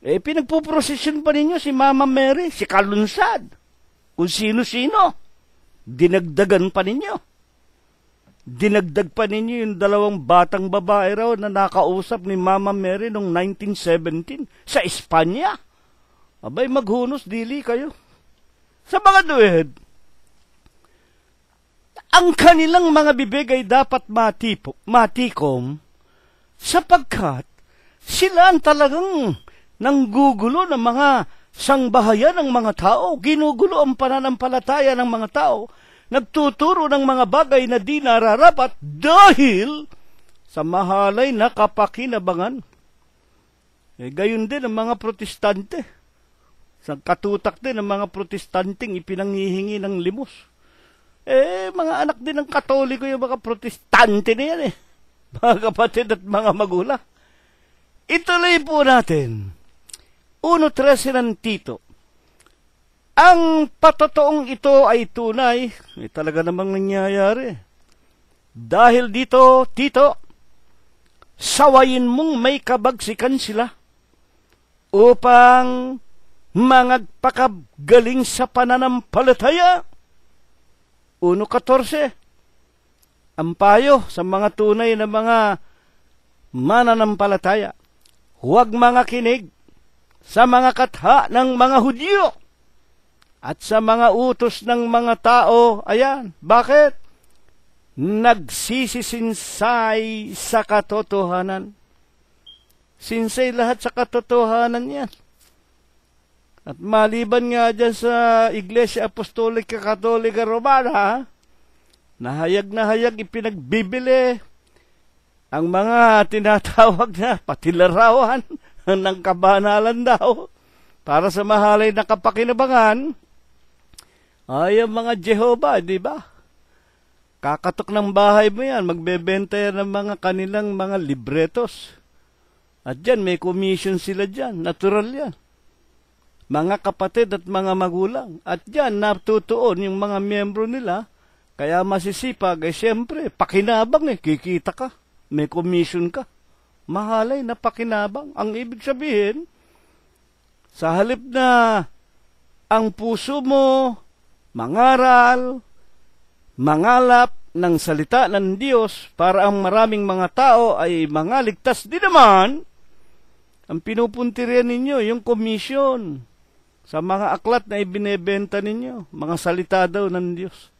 Pinagpuprosesyon pa ninyo si Mama Mary, si Kalunsad, kung sino-sino. Dinagdagan pa ninyo. Dinagdag pa ninyo yung 2 batang babae raw na nakausap ni Mama Mary noong 1917 sa Espanya. Abay, maghunos dili kayo. Sa mga duwid, ang kanilang mga bibig ay dapat matikom sapagkat sila ang talagang nanggugulo ng mga sangbahayan ng mga tao, ginugulo ang pananampalataya ng mga tao, nagtuturo ng mga bagay na di nararapat dahil sa mahalay na kapakinabangan. Gayon din ang mga protestante. Sa katutak din ang mga protestanteng ipinanghihingi ng limos. Mga anak din ng Katoliko yung mga protestante na yan mga kapatid at mga magulang. Ituloy po natin. 1:13 ng Tito. Ang patotoong ito ay tunay, talaga namang nangyayari. Dahil dito, Tito, sawayin mong may kabagsikan sila upang mangagpakagaling sa pananampalataya. 1:14. Ang payo sa mga tunay na mga mananampalataya, huwag mga kinig sa mga katha ng mga Hudyo at sa mga utos ng mga tao. Ayan, bakit? Nagsisisinsay sa katotohanan. Sinsay lahat sa katotohanan yan. At maliban nga dyan sa Iglesia Apostolika Katolika Romana, nahayag ipinagbibili ang mga tinatawag na patilarawan ng kabanalan daw para sa mahalay na kapakinabangan. Ay, ang mga Jehovah, di ba? Kakatok ng bahay mo yan, magbebenta yan ng mga kanilang mga libretos. At dyan, may commission sila dyan, natural yan. Mga kapatid at mga magulang. At dyan, natutuon yung mga miyembro nila. Kaya masisipag, siyempre, pakinabang kikita ka. May commission ka. Mahalay na pakinabang. Ang ibig sabihin, sa halip na ang puso mo mangaral, mangalap ng salita ng Diyos para ang maraming mga tao ay mangaligtas din naman, ang pinupuntirian ninyo, yung commission sa mga aklat na ibinebenta ninyo, mga salita daw ng Diyos.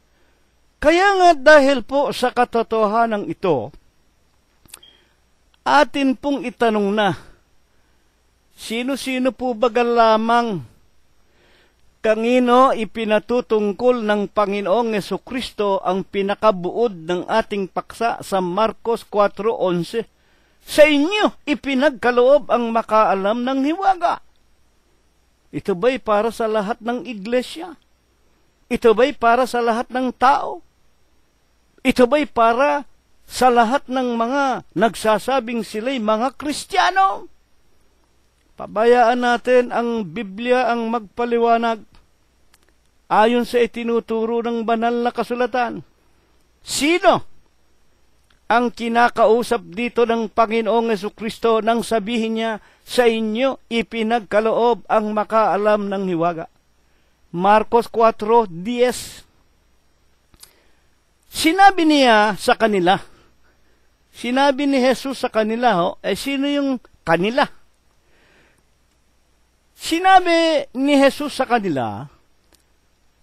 Kaya nga dahil po sa katotohanan ito, atin pong itanong na, sino-sino po baga lamang kanino ipinatutungkol ng Panginoong Jesucristo ang pinakabuod ng ating paksa sa Marcos 4:11? Sa inyo ipinagkaloob ang makaalam ng hiwaga. Ito ba'y para sa lahat ng iglesia? Ito ba'y para sa lahat ng tao? Ito ba'y para sa lahat ng mga nagsasabing sila'y mga Kristiyano? Pabayaan natin ang Biblia ang magpaliwanag ayon sa itinuturo ng banal na kasulatan. Sino ang kinakausap dito ng Panginoong Jesucristo nang sabihin niya, sa inyo ipinagkaloob ang makaalam ng hiwaga? Marcos 4:10. Sinabi niya sa kanila, sinabi ni Jesus sa kanila, sino yung kanila? Sinabi ni Jesus sa kanila,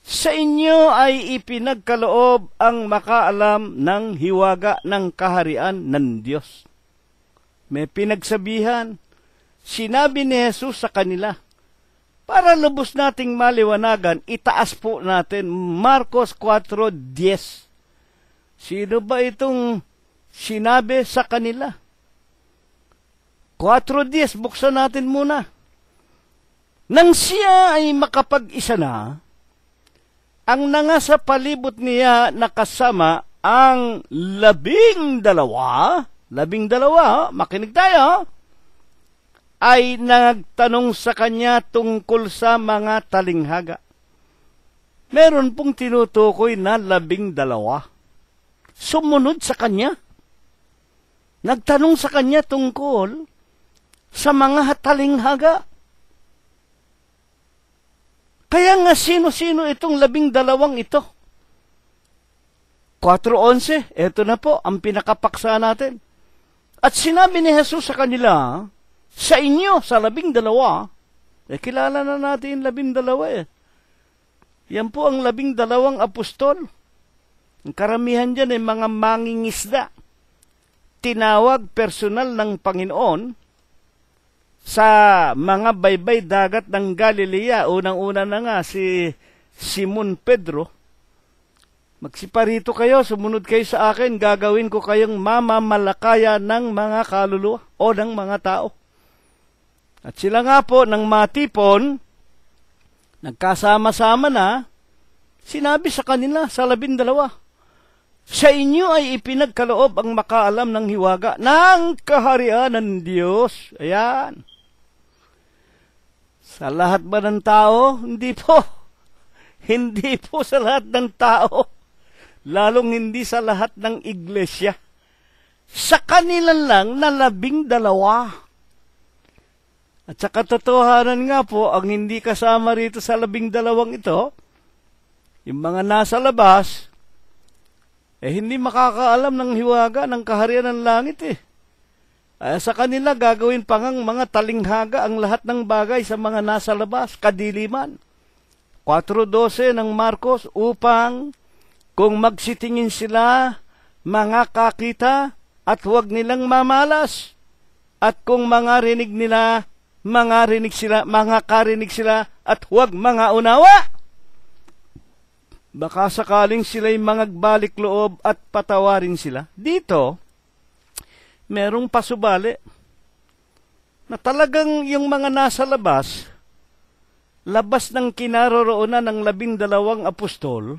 sa inyo ay ipinagkaloob ang makaalam ng hiwaga ng kaharian ng Diyos. May pinagsabihan, sinabi ni Jesus sa kanila, para lubos nating maliwanagan, itaas po natin Marcos 4:10. Sino ba itong sinabi sa kanila? 4:10, buksan natin muna. Nang siya ay makapag-isa na, ang nangasa palibot niya nakasama ang 12, makinig tayo, ay nagtanong sa kanya tungkol sa mga talinghaga. Meron pong tinutukoy na 12. Sumunod sa kanya. Nagtanong sa kanya tungkol sa mga talinghaga. Kaya nga sino-sino itong 12 ito? 4:11, ito na po ang pinakapaksa natin. At sinabi ni Jesus sa kanila, sa inyo, sa 12, kilala na natin yung 12 Yan po ang 12 apostol. Ang karamihan dyan ay mga mangingisda. Tinawag personal ng Panginoon sa mga baybay dagat ng Galilea. Unang-una na nga si Simon Pedro. Magsiparito kayo, sumunod kayo sa akin, gagawin ko kayong mamamalakaya ng mga kaluluwa o ng mga tao. At sila nga po, nang matipon, nagkasama-sama na, sinabi sa kanila sa 12, sa inyo ay ipinagkaloob ang makaalam ng hiwaga ng kaharian ng Diyos. Ayan. Sa lahat ba ng tao? Hindi po. Hindi po sa lahat ng tao. Lalong hindi sa lahat ng iglesia. Sa kanila lang na 12. At sa katotohanan nga po, ang hindi kasama rito sa 12 ito, yung mga nasa labas, hindi makakaalam ng hiwaga ng kaharian ng langit sa kanila gagawin pangang mga talinghaga ang lahat ng bagay sa mga nasa labas, kadiliman. 4:12 ng Marcos, upang kung magsitingin sila, mga kakita at huwag nilang mamalas. At kung mga karinig sila at huwag mga unawa. Baka sakaling sila'y mangagbalik loob at patawarin sila. Dito, merong pasubali na talagang yung mga nasa labas ng kinaroroonan ng 12 apostol,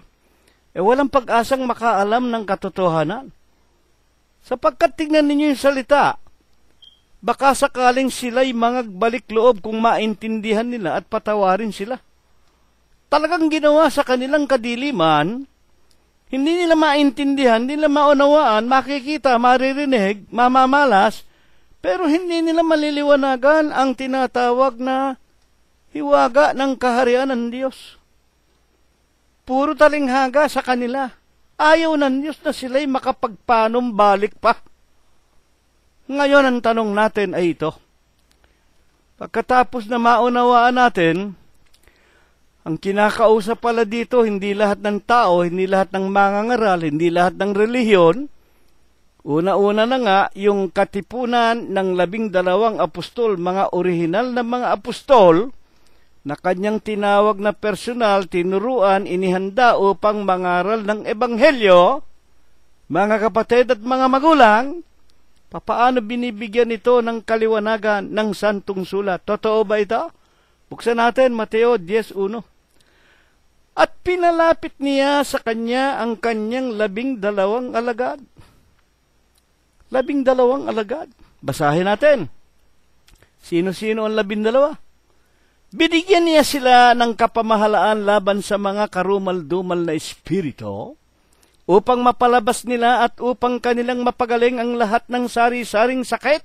walang pag-asang makaalam ng katotohanan. Sapagkat tingnan ninyo yung salita, baka sakaling sila'y mangagbalik loob kung maintindihan nila at patawarin sila. Talagang ginawa sa kanilang kadiliman, hindi nila maintindihan, hindi nila maunawaan, makikita, maririnig, mamamalas, pero hindi nila maliliwanagan ang tinatawag na hiwaga ng kaharian ng Diyos. Puro talinghaga sa kanila. Ayaw ng Diyos na sila'y makapagpanumbalik pa. Ngayon ang tanong natin ay ito. Pagkatapos na maunawaan natin, ang kinakausap pala dito, hindi lahat ng tao, hindi lahat ng mangangaral, hindi lahat ng relihiyon. Una-una na nga, yung katipunan ng 12 apostol, mga orihinal na mga apostol, na kanyang tinawag na personal, tinuruan, inihanda upang mangaral ng ebanghelyo, mga kapatid at mga magulang, papaano binibigyan ito ng kaliwanagan ng santong sulat? Totoo ba ito? Buksan natin, Mateo 10:1. At pinalapit niya sa kanya ang kanyang 12 alagad. 12 alagad. Basahin natin. Sino-sino ang 12? Binigyan niya sila ng kapamahalaan laban sa mga karumal-dumal na espiritu, upang mapalabas nila at upang kanilang mapagaling ang lahat ng sari-saring sakit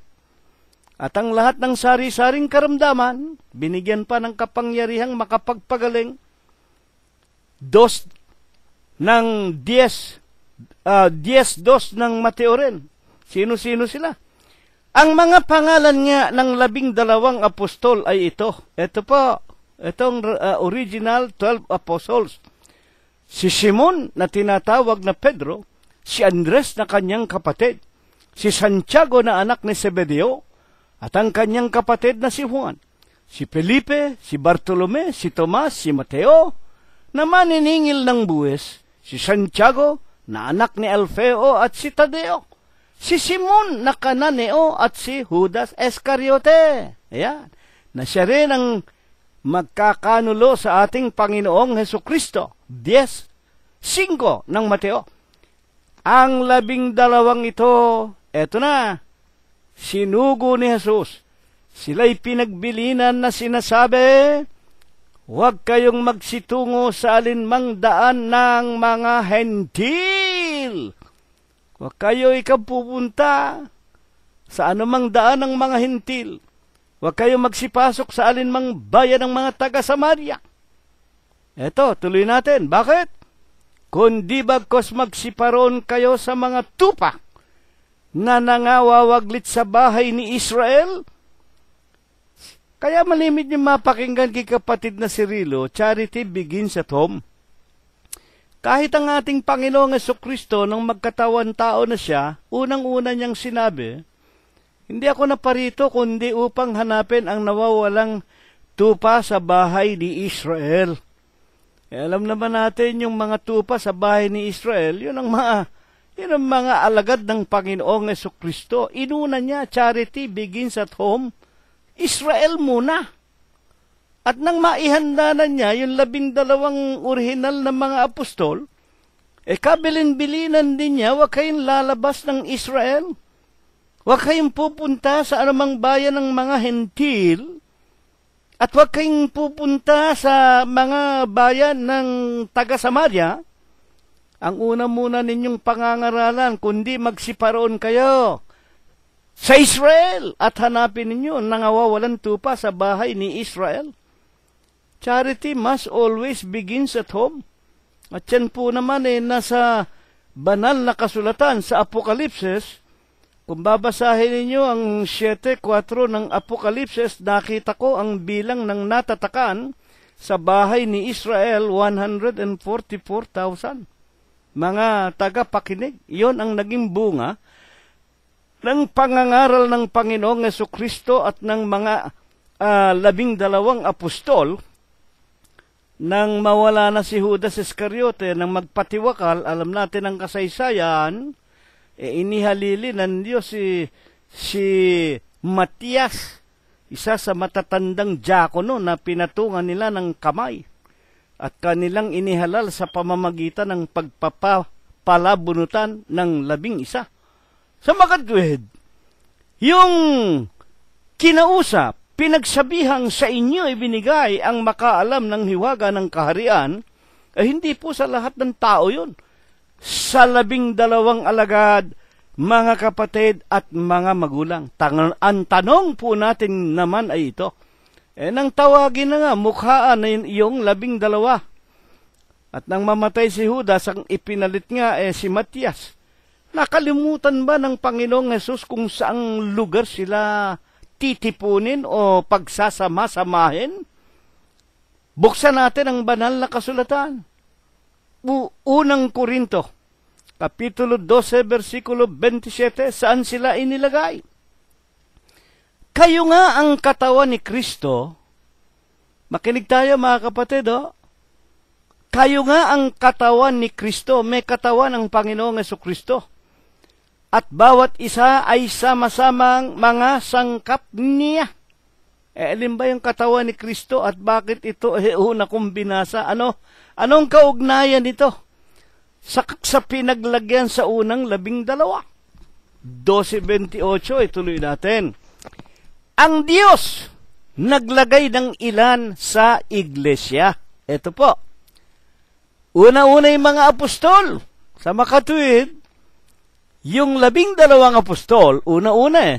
at ang lahat ng sari-saring karamdaman. Binigyan pa ng kapangyarihang makapagpagaling. 10:2 ng Mateo rin. Sino-sino sila? Ang mga pangalan nga ng 12 apostol ay ito. Ito po, itong original 12 apostles. Si Simon na tinatawag na Pedro, si Andres na kanyang kapatid, si Santiago na anak ni Zebedeo, at ang kanyang kapatid na si Juan, si Felipe, si Bartolome, si Tomas, si Mateo, na maniningil ng buwis, si Santiago na anak ni Alfeo at si Tadeo, si Simon na Cananeo at si Judas Iscariote. Ayan, na siya rin ang magkakanulo sa ating Panginoong Hesukristo. 10:5 ng Mateo. Ang 12 ito, eto na, sinugo ni Jesus Sila'y pinagbilinan na sinasabi, huwag kayong magsitungo sa alinmang daan ng mga hentil. Huwag kayo pupunta sa anumang daan ng mga hentil. Huwag kayong magsipasok sa alinmang bayan ng mga taga-Samaria. Eto, tuloy natin. Bakit? Kundi bagkos magsiparon kayo sa mga tupa na nangawawaglit sa bahay ni Israel. Kaya malimit niyo mapakinggan kay kapatid na Cirilo, charity begins at home. Kahit ang ating Panginoong Jesucristo nang magkatawan tao na siya, unang-una niyang sinabi, hindi ako naparito kundi upang hanapin ang nawawalang tupa sa bahay ni Israel. Alam naman natin yung mga tupa sa bahay ni Israel, yun ang mga alagad ng Panginoong Jesucristo. Inuna niya, charity begins at home. Israel muna. At nang maihanda na niya yung 12 orihinal na mga apostol, kabilin-bilinan din niya, huwag kayong lalabas ng Israel. Huwag kayong pupunta sa anumang bayan ng mga hentil, at huwag kayong pupunta sa mga bayan ng taga-Samaria. Ang una muna ninyong pangangaralan, kundi magsiparoon kayo sa Israel at hanapin ninyo ang nangawawalan tupa sa bahay ni Israel. Charity must always begins at home. At yan po naman nasa banal na kasulatan sa Apokalipsis. Kung babasahin ninyo ang 7:4 ng Apokalipsis, nakita ko ang bilang ng natatakan sa bahay ni Israel, 144,000. Mga tagapakinig, iyon ang naging bunga ng pangangaral ng Panginoong Jesucristo at ng mga 12 apostol. Nang mawala na si Judas Iscariote, nang magpatiwakal, alam natin ang kasaysayan, inihalili ng Diyos si Matias, isa sa matatandang diakono na pinatungan nila ng kamay at kanilang inihalal sa pamamagitan ng pagpapalabunutan ng 11. Sa makatwid, yung kinausap, pinagsabihang sa inyo ibinigay ang makaalam ng hiwaga ng kaharian, hindi po sa lahat ng tao yun. Sa 12 alagad, mga kapatid at mga magulang. Ang tanong po natin naman ay ito. Nang tawagin na nga, mukhaan na yung 12. At nang mamatay si Judas, ang ipinalit nga si Matias. Nakalimutan ba ng Panginoong Hesus kung saang lugar sila titipunin o pagsasama-samahin? Buksan natin ang banal na kasulatan. Unang Korinto, Kapitulo 12, versikulo 27, saan sila inilagay? Kayo nga ang katawan ni Kristo. Makinig tayo mga kapatid, Kayo nga ang katawan ni Kristo. May katawan ang Panginoong Jesucristo. At bawat isa ay sama-samang mga sangkap niya. Alin ba yung katawan ni Kristo at bakit ito una kong binasa? Anong kaugnayan nito? Sa pinaglagyan sa unang 12. 12:28, ituloy natin. Ang Diyos naglagay ng ilan sa iglesia. Ito po. Una-una yung mga apostol. Sa makatuwid, yung 12 apostol, una-una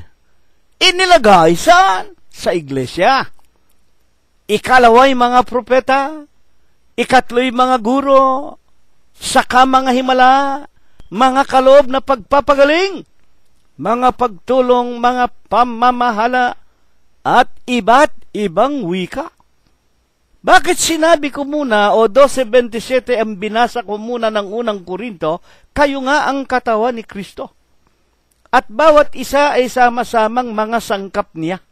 inilagay saan? Sa iglesia. Ikalawa yung mga propeta, ikatlo yung mga guro, saka mga himala, mga kaloob na pagpapagaling, mga pagtulong, mga pamamahala, at iba't ibang wika. Bakit sinabi ko muna, 12:27 ang binasa ko muna ng unang Korinto, kayo nga ang katawan ni Kristo. At bawat isa ay sama-samang mga sangkap niya.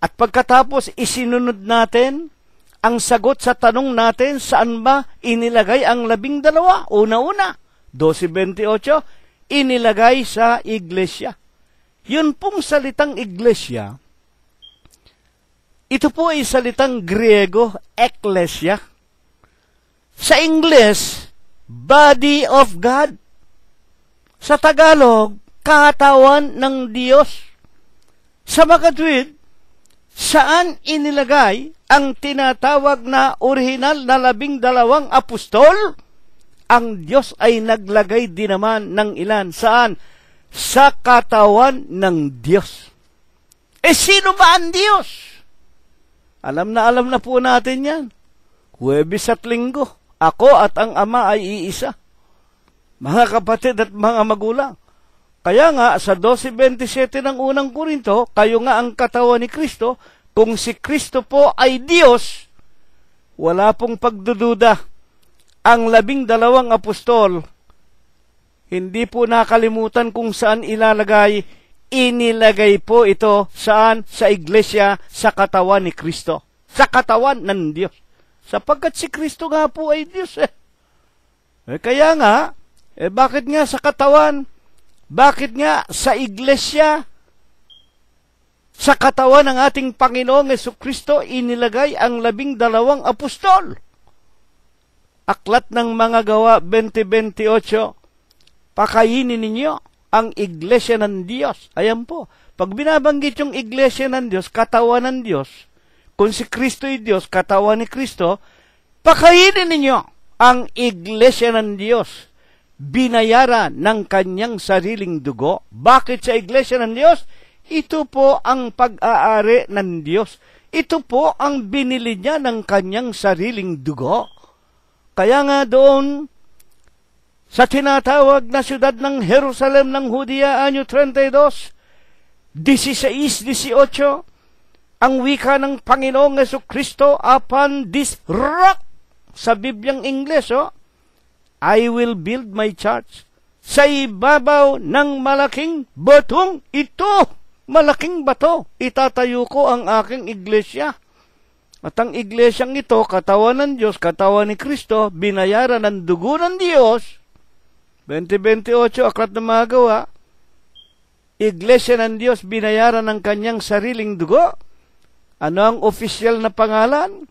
At pagkatapos isinunod natin ang sagot sa tanong natin, saan ba inilagay ang 12? Una-una, 12:28, inilagay sa iglesia. Yun pong salitang iglesia, ito po ay salitang Griego, ekklesia. Sa Ingles, body of God. Sa Tagalog, katawan ng Diyos. Sa makatwid, Saan inilagay ang tinatawag na orihinal na 12 apostol? Ang Diyos ay naglagay din naman ng ilan. Saan? Sa katawan ng Diyos. Sino ba ang Diyos? Alam na po natin yan. Huwebes at Linggo, ako at ang Ama ay iisa. Mga kapatid at mga magulang. Kaya nga, sa 12:27 ng unang Korinto, kayo nga ang katawan ni Kristo. Kung si Kristo po ay Diyos, wala pong pagdududa. Ang 12 apostol, hindi po nakalimutan kung saan ilalagay. Inilagay po ito saan? Sa iglesia, sa katawan ni Kristo. Sa katawan ng Diyos. Sapagkat si Kristo nga po ay Diyos kaya nga, bakit nga sa katawan? Bakit nga sa iglesia, sa katawan ng ating Panginoong Jesucristo, inilagay ang 12 apostol? Aklat ng Mga Gawa 20:28, pakainin ninyo ang iglesia ng Diyos. Ayan po, pag binabanggit yung iglesia ng Diyos, katawan ng Diyos, kung si Kristo ay Diyos, katawan ni Kristo, pakainin ninyo ang iglesia ng Diyos. Binayaran ng kanyang sariling dugo. Bakit sa iglesia ng Diyos? Ito po ang pag-aari ng Diyos. Ito po ang binili niya ng kanyang sariling dugo. Kaya nga doon, sa tinatawag na siyudad ng Jerusalem ng Judea, anyo 32, 16-18, ang wika ng Panginoong Jesucristo, upon this rock, sa Bibliang Ingles, I will build my church. Sa ibabaw ng malaking batong ito, malaking bato, itatayo ko ang aking iglesia. At ang iglesyang ito, katawan ng Diyos, katawan ni Kristo, binayaran ng dugo ng Diyos. 20:28, Aklat ng Mga Gawa, iglesia ng Diyos, binayaran ng kanyang sariling dugo. Ano ang opisyal na pangalan?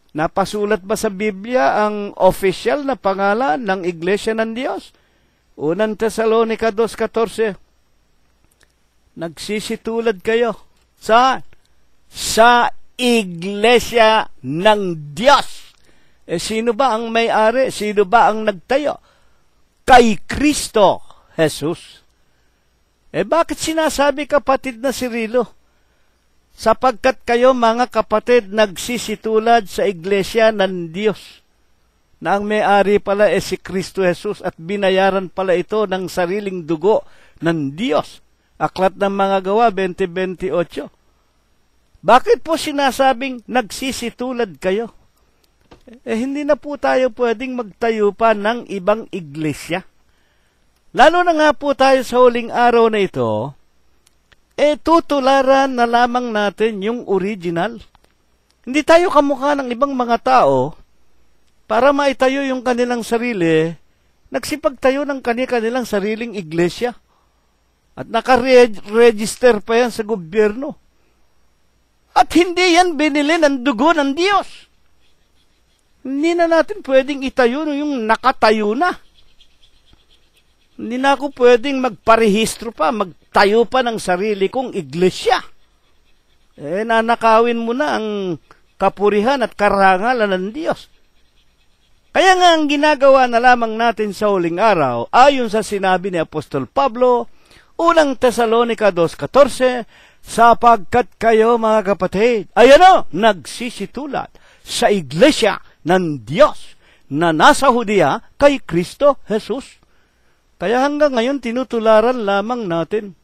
Napasulat ba sa Biblia ang official na pangalan ng Iglesia ng Diyos? Unang Tesalonica 2:14. Nagsisitulad kayo. Saan? Sa Iglesia ng Diyos. Sino ba ang may-ari? Sino ba ang nagtayo? Kay Kristo Jesus. Bakit sinasabi, kapatid na Cirilo? Sapagkat kayo, mga kapatid, nagsisitulad sa iglesia ng Diyos, na ang may-ari pala si Kristo Jesus, at binayaran pala ito ng sariling dugo ng Diyos. Aklat ng Mga Gawa 20:28. Bakit po sinasabing nagsisitulad kayo? Hindi na po tayo pwedeng magtayo pa ng ibang iglesia. Lalo na nga po tayo sa huling araw na ito, tutularan na lamang natin yung original. Hindi tayo kamukha ng ibang mga tao para maitayo yung kanilang sarili, nagsipagtayo ng kanilang sariling iglesia. At naka-register pa yan sa gobyerno. At hindi yan binili ng dugo ng Diyos. Hindi na natin pwedeng itayo yung nakatayo na. Hindi na ako pwedeng magparehistro pa, magtayo pa ng sarili kong iglesia. Nanakawin mo na ang kapurihan at karangalan ng Diyos. Kaya nga ang ginagawa na lamang natin sa huling araw, ayon sa sinabi ni Apostol Pablo, unang Tesalonica 2:14, sapagkat kayo, mga kapatid, nagsisitulad sa iglesia ng Diyos na nasa Judea kay Kristo Jesus. Kaya hanggang ngayon, tinutularan lamang natin.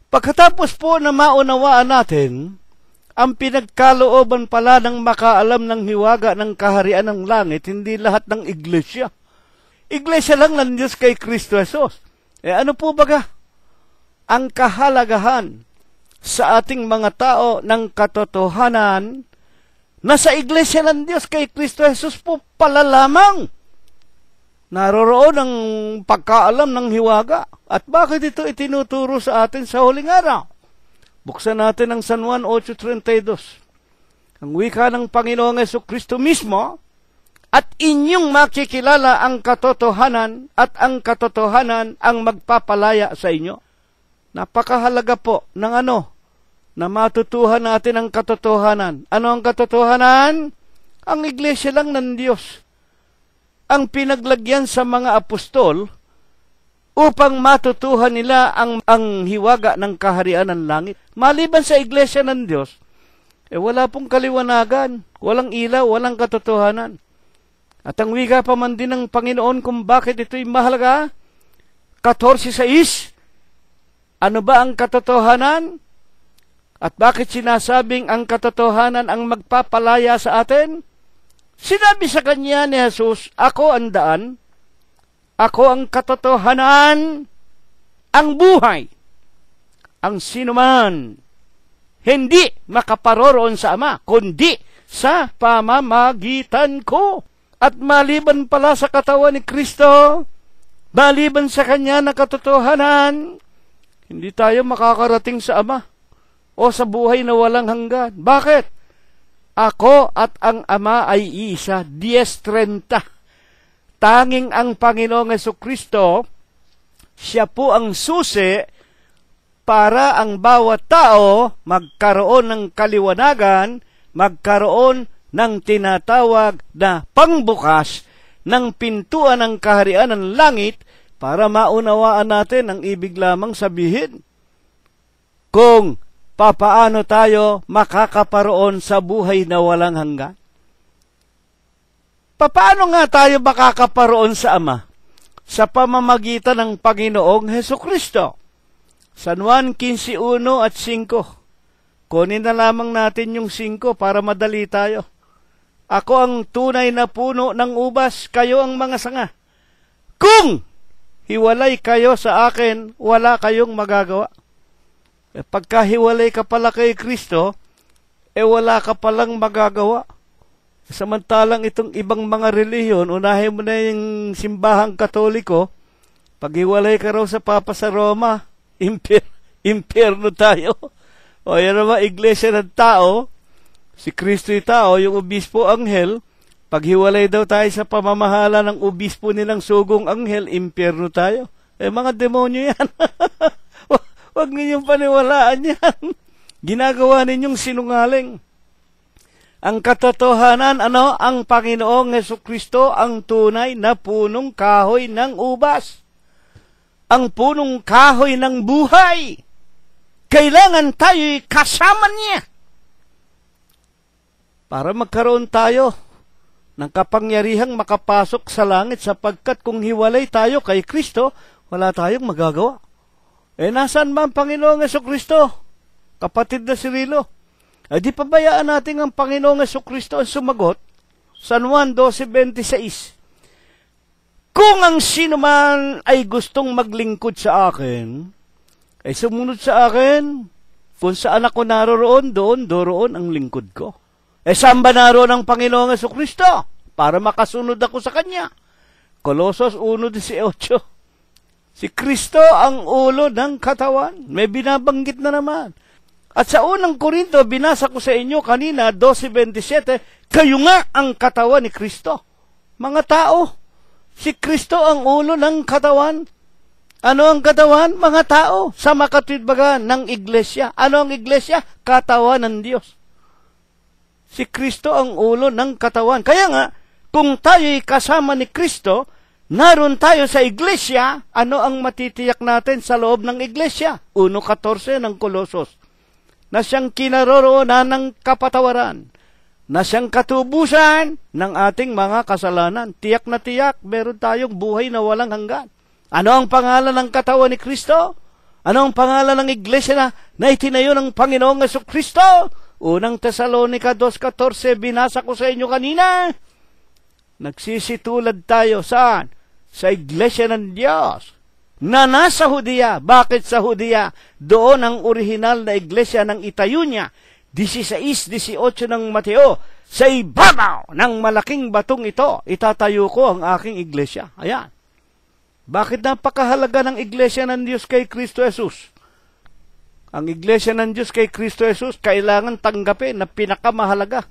Pagkatapos po na maunawaan natin, ang pinagkalooban pala ng makaalam ng hiwaga ng kaharian ng langit, hindi lahat ng iglesia. Iglesia lang ng Diyos kay Kristo Jesus. Ano po baga? Ang kahalagahan sa ating mga tao ng katotohanan na sa iglesia ng Diyos kay Kristo Jesus po pala lamang naroroon ang pagkaalam ng hiwaga. At bakit ito itinuturo sa atin sa huling araw? Buksan natin ang San Juan 8:32. Ang wika ng Panginoong Jesucristo mismo, at inyong makikilala ang katotohanan, at ang katotohanan ang magpapalaya sa inyo. Napakahalaga po ng na matutuhan natin ang katotohanan. Ano ang katotohanan? Ang iglesia lang ng Diyos. Ang pinaglagyan sa mga apostol upang matutuhan nila ang hiwaga ng kaharian ng langit. Maliban sa iglesia ng Diyos, wala pong kaliwanagan, walang ilaw, walang katotohanan. At ang wika pa man din ng Panginoon kung bakit ito'y mahalaga, 14:6, ano ba ang katotohanan? At bakit sinasabing ang katotohanan ang magpapalaya sa atin? Sinabi sa kanya ni Jesus, ako ang daan, ako ang katotohanan, ang buhay. Ang sinuman hindi makaparoroon sa Ama, kundi sa pamamagitan ko. At maliban pala sa katawan ni Kristo, maliban sa kanya na katotohanan, hindi tayo makakarating sa Ama o sa buhay na walang hanggan. Bakit? Ako at ang Ama ay isa, 10:30. Tanging ang Panginoong Jesucristo, siya po ang susi para ang bawat tao magkaroon ng kaliwanagan, magkaroon ng tinatawag na pangbukas ng pintuan ng kaharian ng langit para maunawaan natin ang ibig lamang sabihin. Kung papaano tayo makakaparoon sa buhay na walang hanggan? Papaano nga tayo makakaparoon sa Ama? Sa pamamagitan ng Panginoong Hesukristo. San Juan 15:1 at 5. Kunin na lamang natin yung 5 para madali tayo. Ako ang tunay na puno ng ubas, kayo ang mga sanga. Kung hiwalay kayo sa akin, wala kayong magagawa. Pagkahiwalay ka pala kay Kristo, wala ka palang magagawa. Samantalang itong ibang mga relihiyon, unahin mo na yung simbahang Katoliko, paghiwalay ka raw sa Papa sa Roma, impyerno tayo. O yan naman, iglesia ng tao, si Kristo'y tao, yung obispo anghel, paghiwalay daw tayo sa pamamahala ng obispo nilang sugong anghel, impyerno tayo. Mga demonyo yan. Huwag ninyong paniwalaan yan. Ginagawa ninyong sinungaling. Ang katotohanan, ang Panginoong Hesukristo ang tunay na punong kahoy ng ubas. Ang punong kahoy ng buhay. Kailangan tayo'y kasama niya. Para magkaroon tayo ng kapangyarihang makapasok sa langit sapagkat kung hiwalay tayo kay Kristo, wala tayong magagawa. Nasaan ba ang Panginoong Hesukristo? Kapatid na Cirilo. Di pabayaan natin ang Panginoong Hesukristo ang sumagot. San Juan 12:26. Kung ang sino man ay gustong maglingkod sa akin, ay sumunod sa akin. Kung saan ako naroroon, doon ang lingkod ko. Saan ba naroon ang Panginoong Hesukristo? Para makasunod ako sa Kanya. Colossus 1:18. Si Kristo ang ulo ng katawan. May binabanggit na naman. At sa unang Korinto, binasa ko sa inyo kanina, 12:27, kayo nga ang katawan ni Kristo. Mga tao, si Kristo ang ulo ng katawan. Ano ang katawan? Mga tao. Sa makatwidbaga ng iglesia. Ano ang iglesia? Katawan ng Diyos. Si Kristo ang ulo ng katawan. Kaya nga, kung tayo'y kasama ni Kristo, naroon tayo sa iglesia, ano ang matitiyak natin sa loob ng iglesia? 1:14 ng Colossus. Na siyang kinaroroonan ng kapatawaran. Na siyang katubusan ng ating mga kasalanan. Tiyak na tiyak, meron tayong buhay na walang hanggan. Ano ang pangalan ng katawan ni Kristo? Ano ang pangalan ng iglesia na itinayo ng Panginoong Hesukristo? Unang Tesalonica 2:14, binasa ko sa inyo kanina. Nagsisitulad tayo saan? Sa iglesia ng Diyos na nasa Hudiya. Bakit sa Hudiya? Doon ang orihinal na iglesia ng itayo niya. 16:18 ng Mateo. Sa ibabaw ng malaking batong ito, itatayo ko ang aking iglesia. Ayan. Bakit napakahalaga ng iglesia ng Diyos kay Kristo Jesus? Ang iglesia ng Diyos kay Kristo Jesus kailangan tanggapin na pinakamahalaga.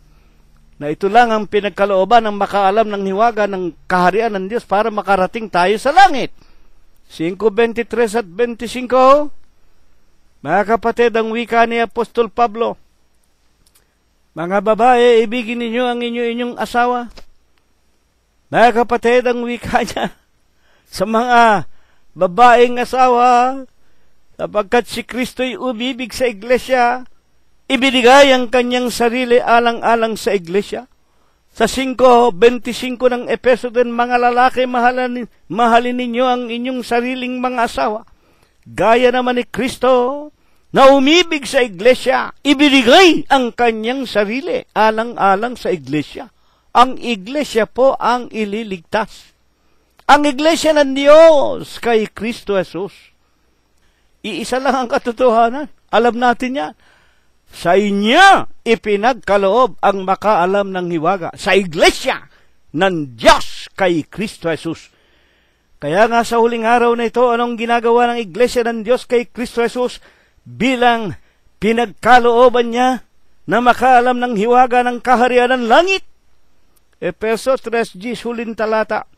Na ito lang ang pinagkalooban ng makaalam ng hiwaga ng kaharian ng Diyos para makarating tayo sa langit. 5:23 at 25. Mga kapatid, ang wika ni Apostol Pablo, mga babae, ibigin ninyo ang inyong asawa. Mga kapatid, ang wika niya sa mga babaeng asawa, sapagkat si Kristo'y umibig sa iglesia, ibinigay ang kanyang sarili alang-alang sa iglesia. Sa 5:25 ng Epeso din, mga lalaki, mahalin ninyo ang inyong sariling mga asawa. Gaya naman ni Kristo, na umibig sa iglesia, ibinigay ang kanyang sarili alang-alang sa iglesia. Ang iglesia po ang ililigtas. Ang iglesia ng Diyos kay Kristo Jesus. Iisa lang ang katotohanan. Alam natin yan. Sa inya ipinagkaloob ang makaalam ng hiwaga. Sa iglesia ng Diyos kay Kristo Jesus. Kaya nga sa huling araw na ito, anong ginagawa ng iglesia ng Diyos kay Kristo Jesus bilang pinagkalooban niya na makaalam ng hiwaga ng kaharian ng langit? Epeso 3:10, huling talata.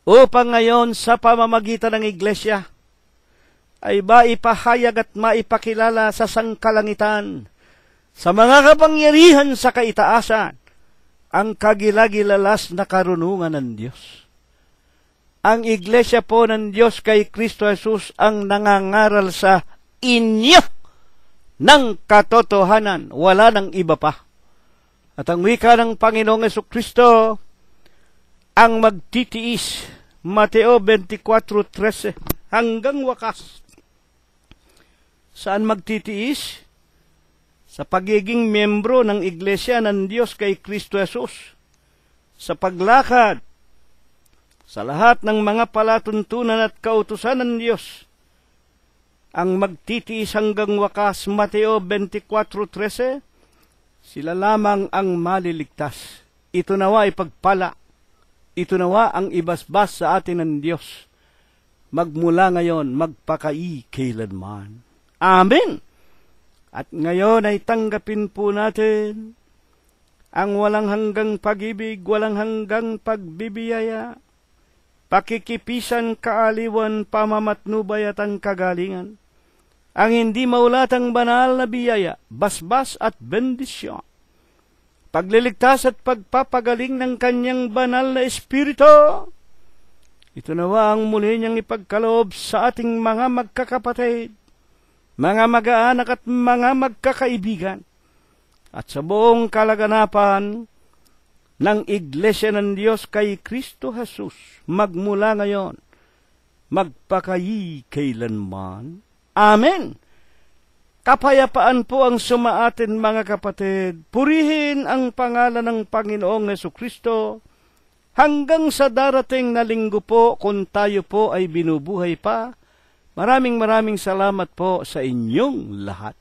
Upang ngayon sa pamamagitan ng iglesia ay maipahayag at maipakilala sa sangkalangitan, sa mga kapangyarihan sa kaitaasan, ang kagilagilalas na karunungan ng Diyos. Ang iglesia po ng Diyos kay Kristo Jesus ang nangangaral sa inyo ng katotohanan, wala ng iba pa. At ang wika ng Panginoong Jesucristo ang magtitiis, Mateo 24:13, hanggang wakas. Saan magtitiis? Sa pagiging miyembro ng iglesia ng Diyos kay Kristo Jesus. Sa paglakad sa lahat ng mga palatuntunan at kautusan ng Diyos. Ang magtitiis hanggang wakas, Mateo 24:13, sila lamang ang maliligtas. Ito nawa ay pagpala. Ito nawa ang ibasbas sa atin ng Diyos. Magmula ngayon, magpakai kailanman. Amen! At ngayon ay tanggapin po natin ang walang hanggang pag-ibig, walang hanggang pagbibiyaya, pakikipisan, kaaliwan, pamamatnubay at ang kagalingan, ang hindi maulatang banal na biyaya, basbas at bendisyon, pagliligtas at pagpapagaling ng kanyang banal na espiritu. Ito nawa ang muli niyang ipagkaloob sa ating mga magkakapatid, mga mag-aanak at mga magkakaibigan, at sa buong kalaganapan ng Iglesia ng Diyos kay Kristo Jesus, magmula ngayon, magpakayi kailanman. Amen! Kapayapaan po ang sumaatin, mga kapatid. Purihin ang pangalan ng Panginoong Jesucristo hanggang sa darating na linggo po, kung tayo po ay binubuhay pa. Maraming salamat po sa inyong lahat.